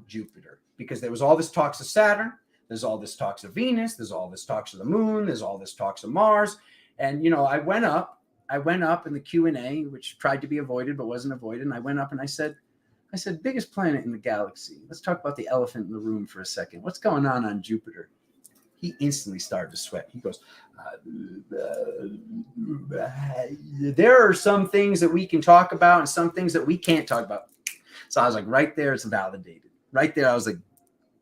Jupiter, because there was all this talks of Saturn. There's all this talks of Venus. There's all this talks of the moon. There's all this talks of Mars. And, you know, I went up in the Q&A, which tried to be avoided but wasn't avoided. And I went up and I said, biggest planet in the galaxy. Let's talk about the elephant in the room for a second. What's going on Jupiter? He instantly started to sweat. He goes, there are some things that we can talk about and some things that we can't talk about. So I was like, right there, it's validated. Right there, I was like,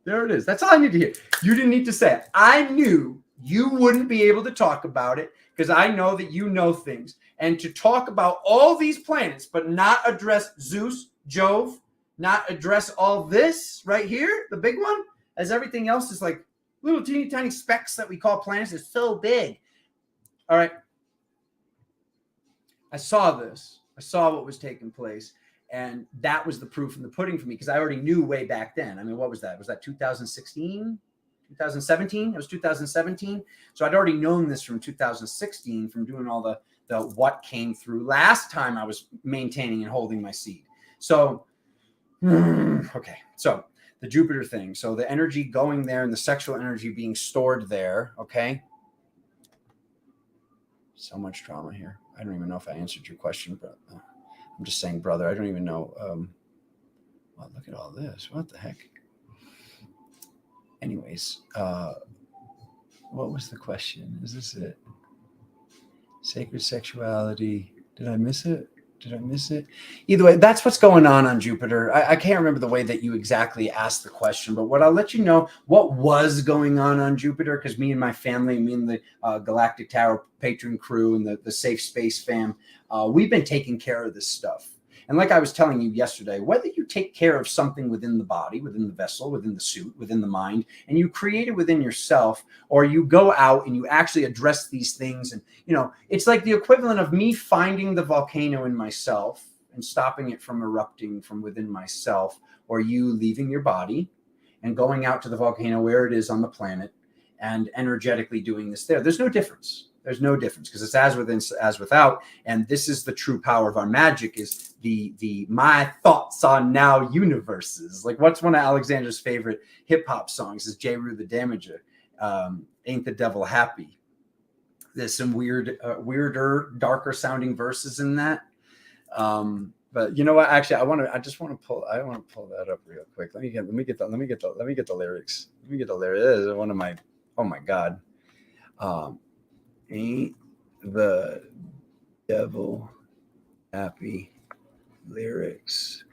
there it is. That's all I need to hear. You didn't need to say it. I knew you wouldn't be able to talk about it, because I know that you know things. And to talk about all these planets, but not address Zeus, Jove, not address all this right here, the big one, as everything else is like little teeny tiny specks that we call planets, is so big. All right. I saw this. I saw what was taking place. And that was the proof in the pudding for me, because I already knew way back then. I mean, what was that? Was that 2016? 2017? It was 2017. So I'd already known this from 2016 from doing all the what came through last time I was maintaining and holding my seed. So, okay. So the Jupiter thing. So the energy going there and the sexual energy being stored there. Okay. So much drama here. I don't even know if I answered your question, but I'm just saying, brother, I don't even know. Well, look at all this. What the heck? Anyways, what was the question? Is this it? Sacred sexuality. Did I miss it? Did I miss it? Either way, that's what's going on Jupiter. I can't remember the way that you exactly asked the question, but what I'll let you know what was going on Jupiter, because me and my family, me and the Galactic Tarot Patron crew and the Safe Space fam, we've been taking care of this stuff. And like I was telling you yesterday, whether you take care of something within the body, within the vessel, within the suit, within the mind, and you create it within yourself, or you go out and you actually address these things. And, you know, it's like the equivalent of me finding the volcano in myself and stopping it from erupting from within myself, or you leaving your body and going out to the volcano where it is on the planet and energetically doing this there. There's no difference. There's no difference because it's as within, as without. And this is the true power of our magic, is the my thoughts are now universes. Like, what's one of Alexander's favorite hip hop songs is J. Rue the Damager. Ain't the Devil Happy? There's some weirder, darker sounding verses in that. But you know what? Actually, I want to pull that up real quick. Let me get the lyrics. Let me get the lyrics. This is one of my, oh my God. Ain't the devil happy lyrics.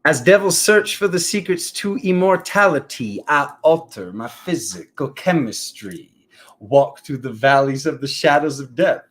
As devils search for the secrets to immortality, I alter my physical chemistry, walk through the valleys of the shadows of death.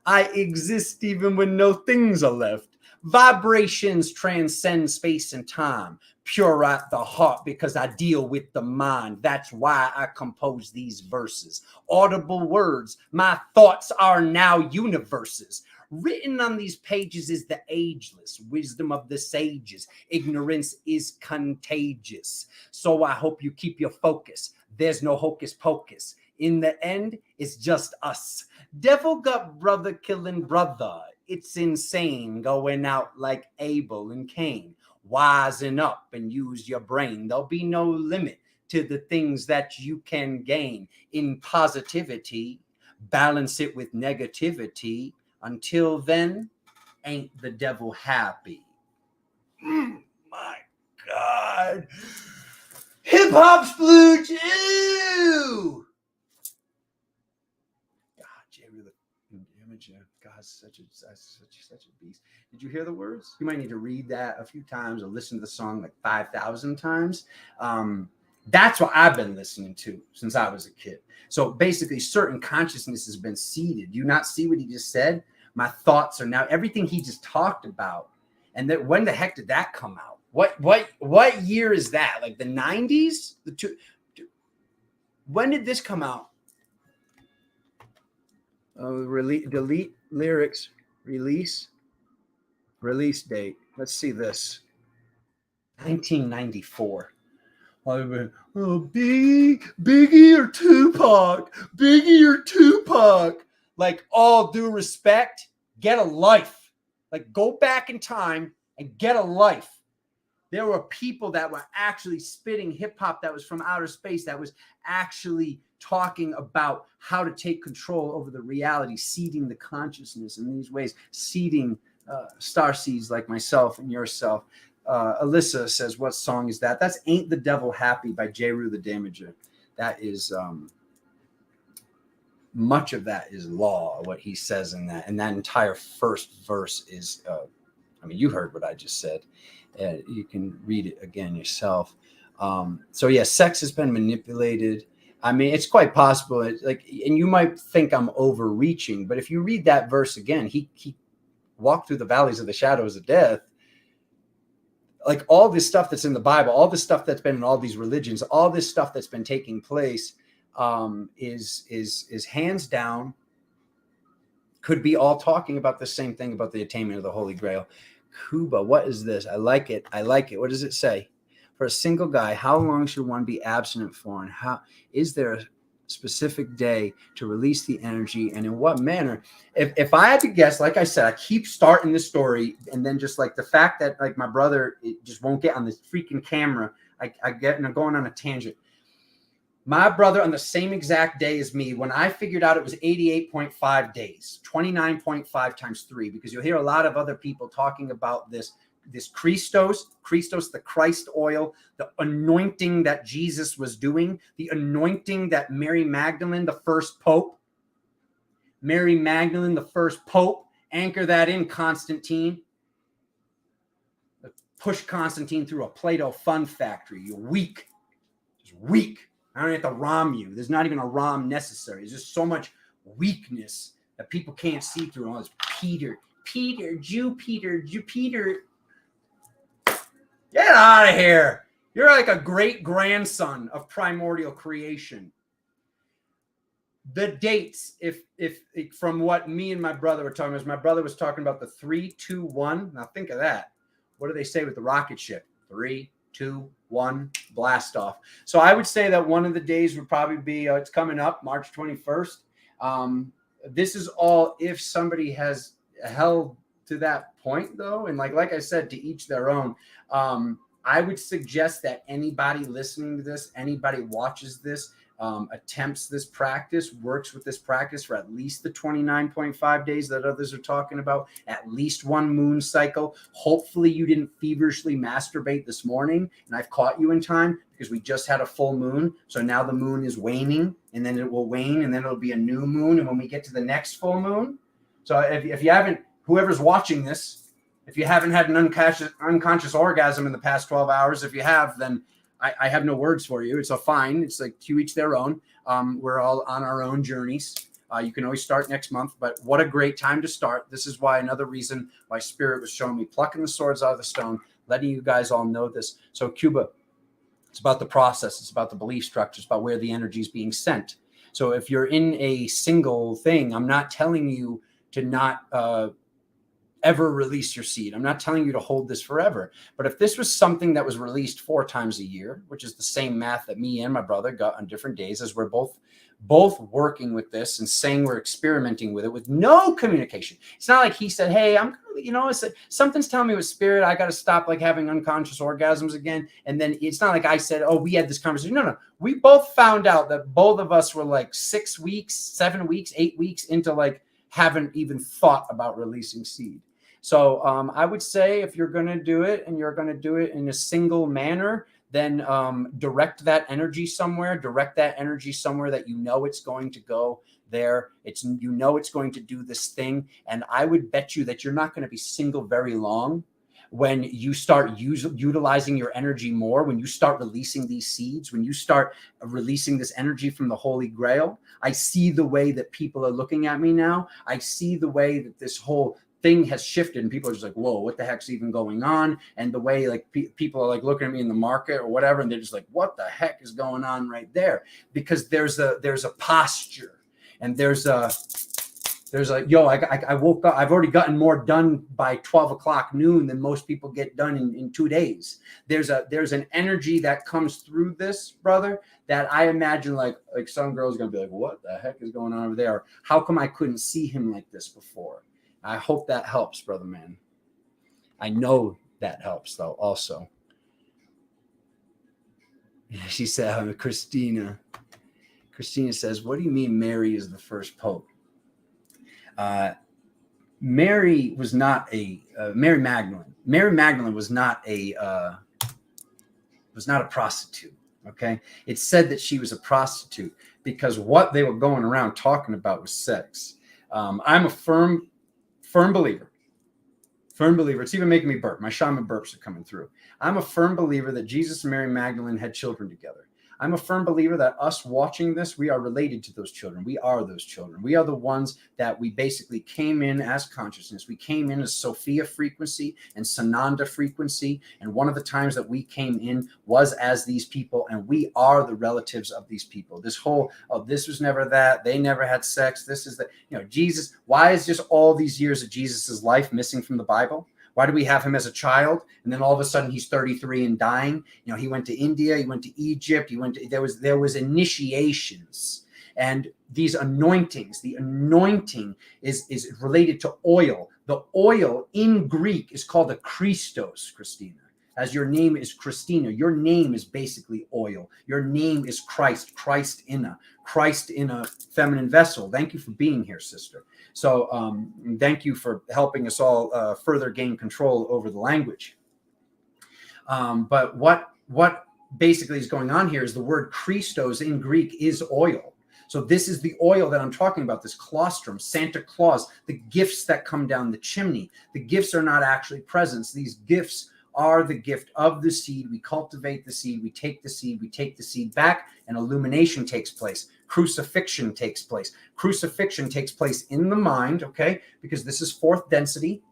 I exist even when no things are left. Vibrations transcend space and time, pure at the heart because I deal with the mind. That's why I compose these verses. Audible words, my thoughts are now universes. Written on these pages is the ageless wisdom of the sages. Ignorance is contagious. So I hope you keep your focus. There's no hocus pocus. In the end, it's just us. Devil got brother killing brother. It's insane going out like Abel and Cain. Wisen up and use your brain. There'll be no limit to the things that you can gain in positivity. Balance it with negativity. Until then, ain't the devil happy? My God. Hip hop splooge. Ew. God, such a beast. Did you hear the words? You might need to read that a few times or listen to the song like 5,000 times. That's what I've been listening to since I was a kid. So basically, certain consciousness has been seeded. Do you not see what he just said? My thoughts are now everything he just talked about. And that, when the heck did that come out? What year is that? Like the 90s? When did this come out? Delete lyrics, release date. Let's see this. 1994. Oh, Biggie or Tupac? Biggie or Tupac? Like, all due respect, get a life. Like, go back in time and get a life. There were people that were actually spitting hip hop that was from outer space, that was actually talking about how to take control over the reality, seeding the consciousness in these ways, seeding star seeds like myself and yourself. Alyssa says, what song is that? That's Ain't the Devil Happy by J. Rue the Damager. That is, much of that is law, what he says in that. And that entire first verse is, I mean, you heard what I just said. You can read it again yourself. So yeah, sex has been manipulated. I mean, it's quite possible. And you might think I'm overreaching, but if you read that verse again, he walked through the valleys of the shadows of death. Like, all this stuff that's in the Bible, all this stuff that's been in all these religions, all this stuff that's been taking place, is hands down could be all talking about the same thing, about the attainment of the Holy Grail. Kuba, what is this? I like it. What does it say? For a single guy, how long should one be abstinent for? And how is there a specific day to release the energy, and in what manner? If I had to guess, like I said, I keep starting the story, and then just like the fact that like my brother, it just won't get on this freaking camera. I get, and I'm going on a tangent. My brother, on the same exact day as me, when I figured out it was 88.5 days, 29.5 times 3, because you'll hear a lot of other people talking about this Christos, the Christ oil, the anointing that Jesus was doing, the anointing that Mary Magdalene, the first pope, Mary Magdalene, the first pope. Anchor that in, Constantine. Push Constantine through a Play-Doh fun factory. You're weak. Just weak. I don't have to ROM you. There's not even a ROM necessary. There's just so much weakness that people can't see through. All this Peter. Get out of here. You're like a great grandson of primordial creation. The dates, if from what me and my brother were talking about, my brother was talking about the 3, 2, 1. Now think of that. What do they say with the rocket ship? 3, 2, 1, blast off. So I would say that one of the days would probably be, it's coming up, March 21st. This is all if somebody has held to that point, though. And like I said, to each their own. I would suggest that anybody listening to this, anybody watches this, attempts this practice, works with this practice for at least the 29.5 days that others are talking about, at least one moon cycle. Hopefully you didn't feverishly masturbate this morning, and I've caught you in time because we just had a full moon. So now the moon is waning, and then it will wane, and then it'll be a new moon. And when we get to the next full moon, so if you haven't, whoever's watching this, if you haven't had an unconscious orgasm in the past 12 hours, if you have, then I have no words for you. It's a fine. It's like to each their own. We're all on our own journeys. You can always start next month, but what a great time to start. This is why another reason why Spirit was showing me plucking the swords out of the stone, letting you guys all know this. So Cuba, it's about the process. It's about the belief structure. It's about where the energy is being sent. So if you're in a single thing, I'm not telling you to not ever release your seed. I'm not telling you to hold this forever. But if this was something that was released 4 times a year, which is the same math that me and my brother got on different days, as we're both working with this and saying we're experimenting with it with no communication. It's not like he said, hey, something's telling me with Spirit, I got to stop like having unconscious orgasms again. And then it's not like I said, oh, we had this conversation. No. We both found out that both of us were like 6 weeks, 7 weeks, 8 weeks into like haven't even thought about releasing seed. So I would say if you're going to do it and you're going to do it in a single manner, then direct that energy somewhere. Direct that energy somewhere that you know it's going to go there. It's going to do this thing. And I would bet you that you're not going to be single very long when you start utilizing your energy more, when you start releasing these seeds, when you start releasing this energy from the Holy Grail. I see the way that people are looking at me now. I see the way that this whole thing has shifted and people are just like, whoa, what the heck's even going on? And the way like people are like looking at me in the market or whatever, and they're just like, what the heck is going on right there? Because there's a posture, and there's a I woke up, I've already gotten more done by 12 o'clock noon than most people get done in 2 days. There's an energy that comes through this, brother, that I imagine like some girl's gonna be like, what the heck is going on over there? How come I couldn't see him like this before? I hope that helps, brother man. I know that helps, though, also. She said, Christina says, what do you mean Mary is the first pope? Mary was not Mary Magdalene. Mary Magdalene was not a prostitute, okay? It said that she was a prostitute because what they were going around talking about was sex. I'm a firm believer. It's even making me burp. My shaman burps are coming through. I'm a firm believer that Jesus and Mary Magdalene had children together. I'm a firm believer that us watching this, we are related to those children. We are those children. We are the ones that we basically came in as consciousness. We came in as Sophia frequency and Sananda frequency. And one of the times that we came in was as these people, and we are the relatives of these people. This whole, this was never that. They never had sex. This is Jesus. Why is just all these years of Jesus's life missing from the Bible? Why do we have him as a child? And then all of a sudden he's 33 and dying. He went to India, he went to Egypt, there was initiations and these anointings. The anointing is related to oil. The oil in Greek is called a Christos, Christina. As your name is Christina, your name is basically oil. Your name is Christ, Christ in a feminine vessel. Thank you for being here, sister. So thank you for helping us all further gain control over the language. But what basically is going on here is the word Christos in Greek is oil. So this is the oil that I'm talking about, this colostrum, Santa Claus, the gifts that come down the chimney. The gifts are not actually presents. These gifts are the gift of the seed. We cultivate the seed, we take the seed back, and illumination takes place. Crucifixion takes place. Crucifixion takes place in the mind, okay? Because this is fourth density,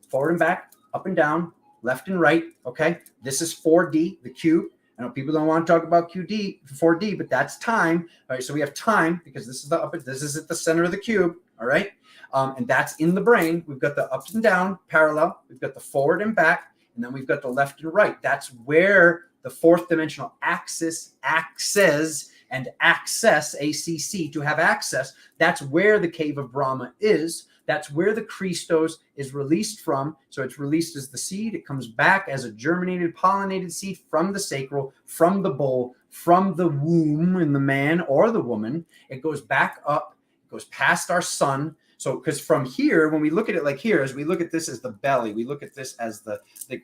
forward and back, up and down, left and right, okay? This is 4D, the cube. I know people don't want to talk about 4D, but that's time. All right, so we have time because this is this is at the center of the cube, all right? And that's in the brain. We've got the up and down parallel. We've got the forward and back, and then we've got the left and right. That's where the fourth dimensional axis, and access, ACC, to have access. That's where the cave of Brahma is. That's where the Christos is released from. So it's released as the seed. It comes back as a germinated, pollinated seed from the sacral, from the bowl, from the womb in the man or the woman. It goes back up, it goes past our sun. So because from here, when we look at it like here, as we look at this as the belly, we look at this as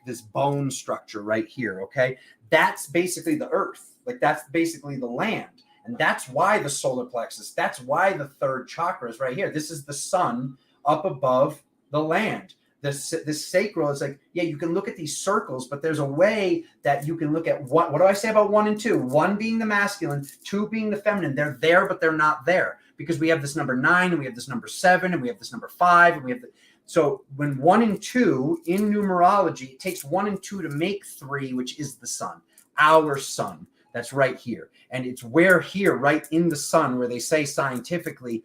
this bone structure right here, okay? That's basically the earth. Like that's basically the land. And that's why the solar plexus, that's why the third chakra is right here. This is the sun up above the land. This sacral is like, yeah, you can look at these circles, but there's a way that you can look at what do I say about 1 and 2? 1 being the masculine, 2 being the feminine. They're there, but they're not there because we have this number 9 and we have this number 7 and we have this number 5 and we have so when 1 and 2 in numerology, it takes 1 and 2 to make 3, which is the sun, our sun. That's right here. And it's where here, right in the sun, where they say scientifically,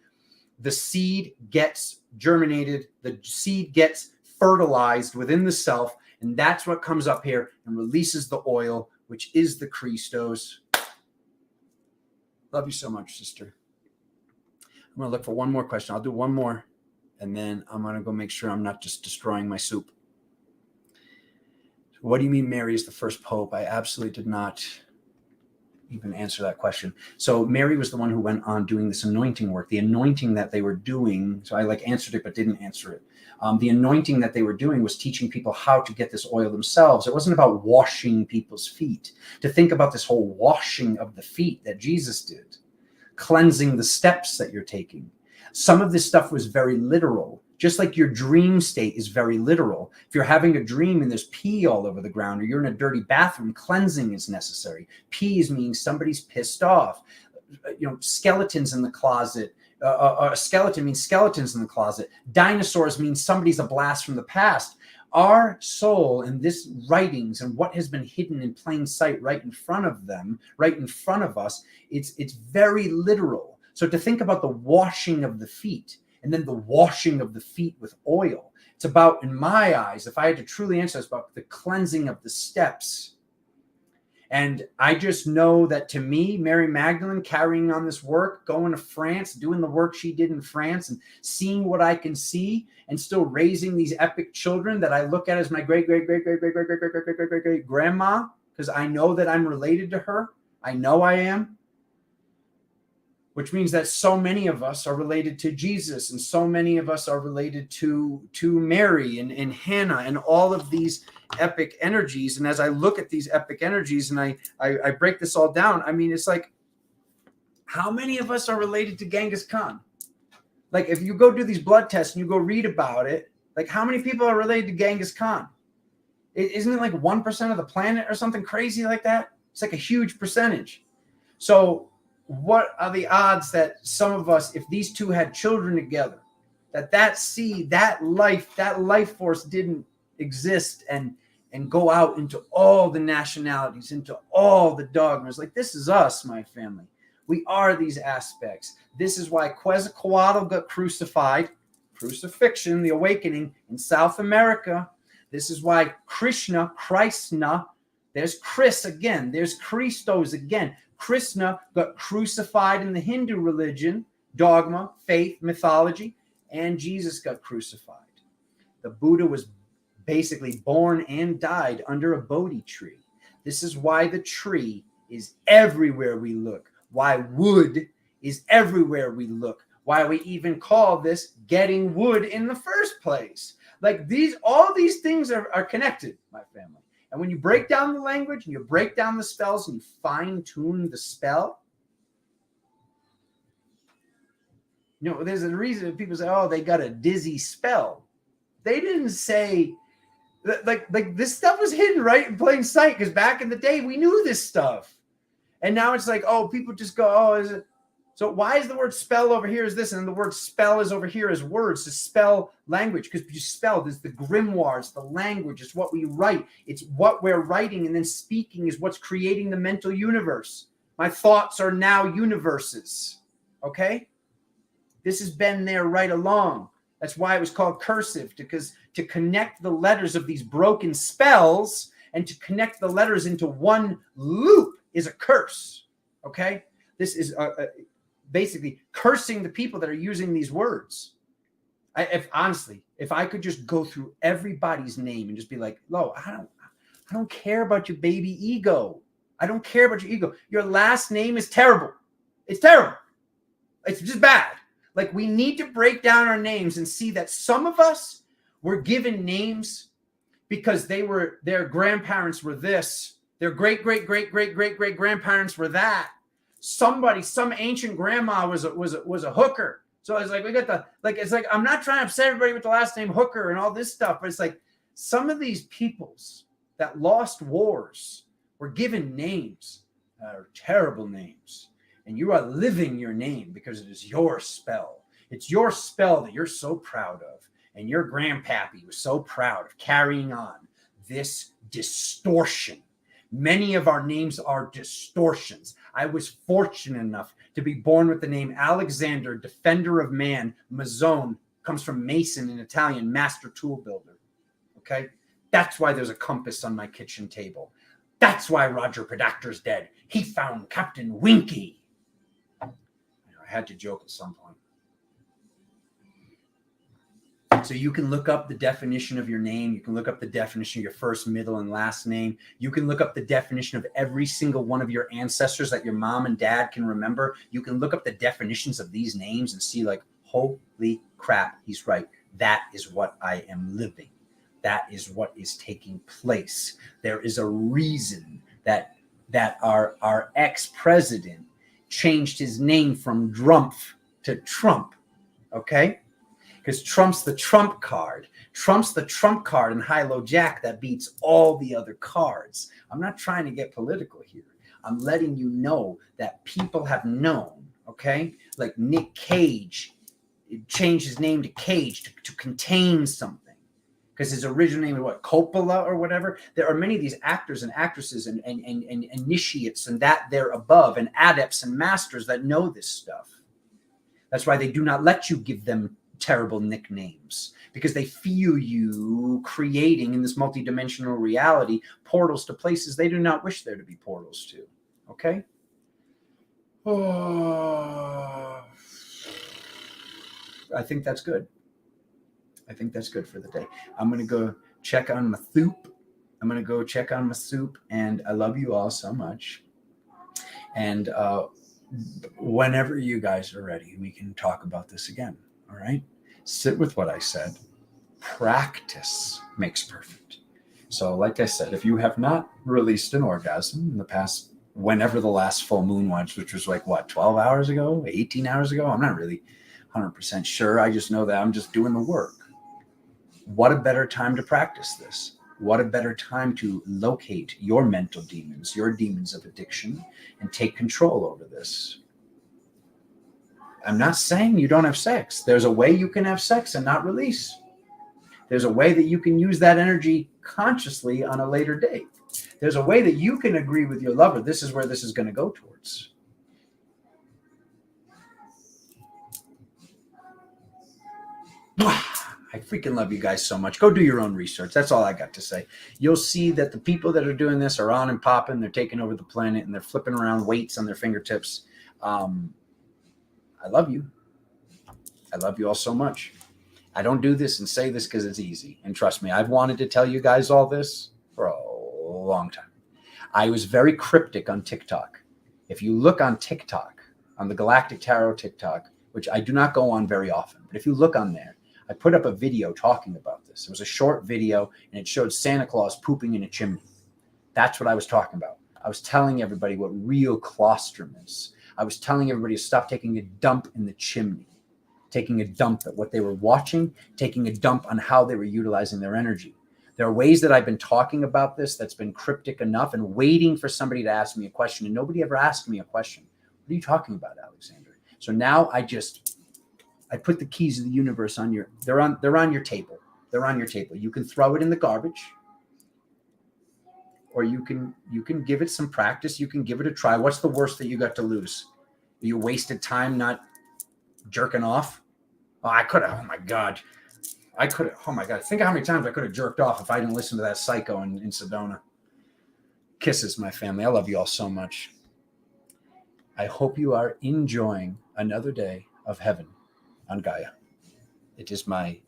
the seed gets germinated, the seed gets fertilized within the self, and that's what comes up here and releases the oil, which is the Christos. Love you so much, sister. I'm going to look for one more question. I'll do one more, and then I'm going to go make sure I'm not just destroying my soup. What do you mean Mary is the first pope? I absolutely did not even answer that question. So Mary was the one who went on doing this anointing work. The anointing that they were doing, so I answered it but didn't answer it. The anointing that they were doing was teaching people how to get this oil themselves. It wasn't about washing people's feet. To think about this whole washing of the feet that Jesus did, cleansing the steps that you're taking. Some of this stuff was very literal. Just like your dream state is very literal. If you're having a dream and there's pee all over the ground or you're in a dirty bathroom, cleansing is necessary. Peas means somebody's pissed off. Skeletons in the closet. A skeleton means skeletons in the closet. Dinosaurs means somebody's a blast from the past. Our soul and this writings and what has been hidden in plain sight right in front of them, right in front of us, it's very literal. So to think about the washing of the feet, and then the washing of the feet with oil. It's about, in my eyes, if I had to truly answer, it's about the cleansing of the steps. And I just know that to me, Mary Magdalene carrying on this work, going to France, doing the work she did in France and seeing what I can see and still raising these epic children that I look at as my great grandma, because I know that I'm related to her. I know I am. Which means that so many of us are related to Jesus and so many of us are related to Mary and Hannah and all of these epic energies. And as I look at these epic energies and I break this all down, I mean, it's like, how many of us are related to Genghis Khan? Like if you go do these blood tests and you go read about it, like how many people are related to Genghis Khan? Isn't it like 1% of the planet or something crazy like that? It's like a huge percentage. So what are the odds that some of us, if these two had children together, that seed, that life force didn't exist and go out into all the nationalities, into all the dogmas? Like this is us, my family. We are these aspects. This is why Quetzalcoatl got crucified, crucifixion, the awakening in South America. This is why Krishna, there's Chris again, there's Christos again. Krishna got crucified in the Hindu religion, dogma, faith, mythology, and Jesus got crucified. The Buddha was basically born and died under a Bodhi tree. This is why the tree is everywhere we look, why wood is everywhere we look, why we even call this getting wood in the first place. Like all these things are connected, my family. And when you break down the language and you break down the spells and you fine tune the spell, You know, there's a reason that people say, oh, they got a dizzy spell. They didn't say like this stuff was hidden right in plain sight, because back in the day we knew this stuff. And now it's like, oh, people just go, oh, is it? So why is the word spell over here is this, and the word spell is over here as words to spell language? Because you spell, there's the grimoires, the language, it's what we write, it's what we're writing, and then speaking is what's creating the mental universe. My thoughts are now universes, okay? This has been there right along. That's why it was called cursive, because to connect the letters of these broken spells and to connect the letters into one loop is a curse, okay? This is basically cursing the people that are using these words. If I could just go through everybody's name and just be like, "Lo, I don't care about your baby ego. I don't care about your ego. Your last name is terrible. It's terrible. It's just bad." Like, we need to break down our names and see that some of us were given names because their grandparents were this, their great grandparents were that. Some ancient grandma was a hooker. So it's like, it's like, I'm not trying to upset everybody with the last name Hooker and all this stuff, but it's like some of these peoples that lost wars were given names, terrible names. And you are living your name because it is your spell. It's your spell that you're so proud of. And your grandpappy was so proud of carrying on this distortion. Many of our names are distortions. I was fortunate enough to be born with the name Alexander, defender of man. Mazzone comes from mason in Italian, master tool builder. Okay? That's why there's a compass on my kitchen table. That's why Roger Predactor's dead. He found Captain Winky. I had to joke at some point. So you can look up the definition of your name. You can look up the definition of your first, middle, and last name. You can look up the definition of every single one of your ancestors that your mom and dad can remember. You can look up the definitions of these names and see, like, holy crap, he's right. That is what I am living. That is what is taking place. There is a reason that our ex-president changed his name from Drumpf to Trump, okay? Because Trump's the trump card. Trump's the trump card in high-low jack that beats all the other cards. I'm not trying to get political here. I'm letting you know that people have known, okay? Like Nick Cage changed his name to Cage to contain something. Because his original name was what, Coppola or whatever. There are many of these actors and actresses and initiates and that they're above and adepts and masters that know this stuff. That's why they do not let you give them terrible nicknames, because they feel you creating in this multidimensional reality portals to places they do not wish there to be portals to. Okay? Oh, I think that's good. I think that's good for the day. I'm going to go check on my soup. And I love you all so much. And whenever you guys are ready, we can talk about this again. All right? Sit with what I said. Practice makes perfect. So like I said, if you have not released an orgasm in the past, whenever the last full moon was, which was like, what, 12 hours ago, 18 hours ago? I'm not really 100% sure. I just know that I'm just doing the work. What a better time to practice this. What a better time to locate your mental demons, your demons of addiction, and take control over this. I'm not saying you don't have sex. There's a way you can have sex and not release. There's a way that you can use that energy consciously on a later date. There's a way that you can agree with your lover. This is where this is going to go towards. I freaking love you guys so much. Go do your own research. That's all I got to say. You'll see that the people that are doing this are on and popping. They're taking over the planet and they're flipping around weights on their fingertips. I love you. I love you all so much. I don't do this and say this because it's easy. And trust me, I've wanted to tell you guys all this for a long time. I was very cryptic on TikTok. If you look on TikTok, on the Galactic Tarot TikTok, which I do not go on very often, but if you look on there, I put up a video talking about this. It was a short video and it showed Santa Claus pooping in a chimney. That's what I was talking about. I was telling everybody what real colostrum is. I was telling everybody to stop taking a dump in the chimney. taking a dump at what they were watching, taking a dump on how they were utilizing their energy. There are ways that I've been talking about this that's been cryptic enough and waiting for somebody to ask me a question, and nobody ever asked me a question. What are you talking about, Alexander? So now I put the keys of the universe on your, they're on your table. They're on your table. You can throw it in the garbage, or you can give it some practice. You can give it a try. What's the worst that you got to lose? You wasted time not jerking off? Oh, I could have. Oh my God. Oh my God. Think of how many times I could have jerked off if I didn't listen to that psycho in Sedona. Kisses, my family. I love you all so much. I hope you are enjoying another day of heaven on Gaia. It is my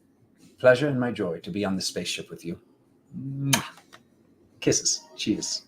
pleasure and my joy to be on the spaceship with you. Kisses. Cheers.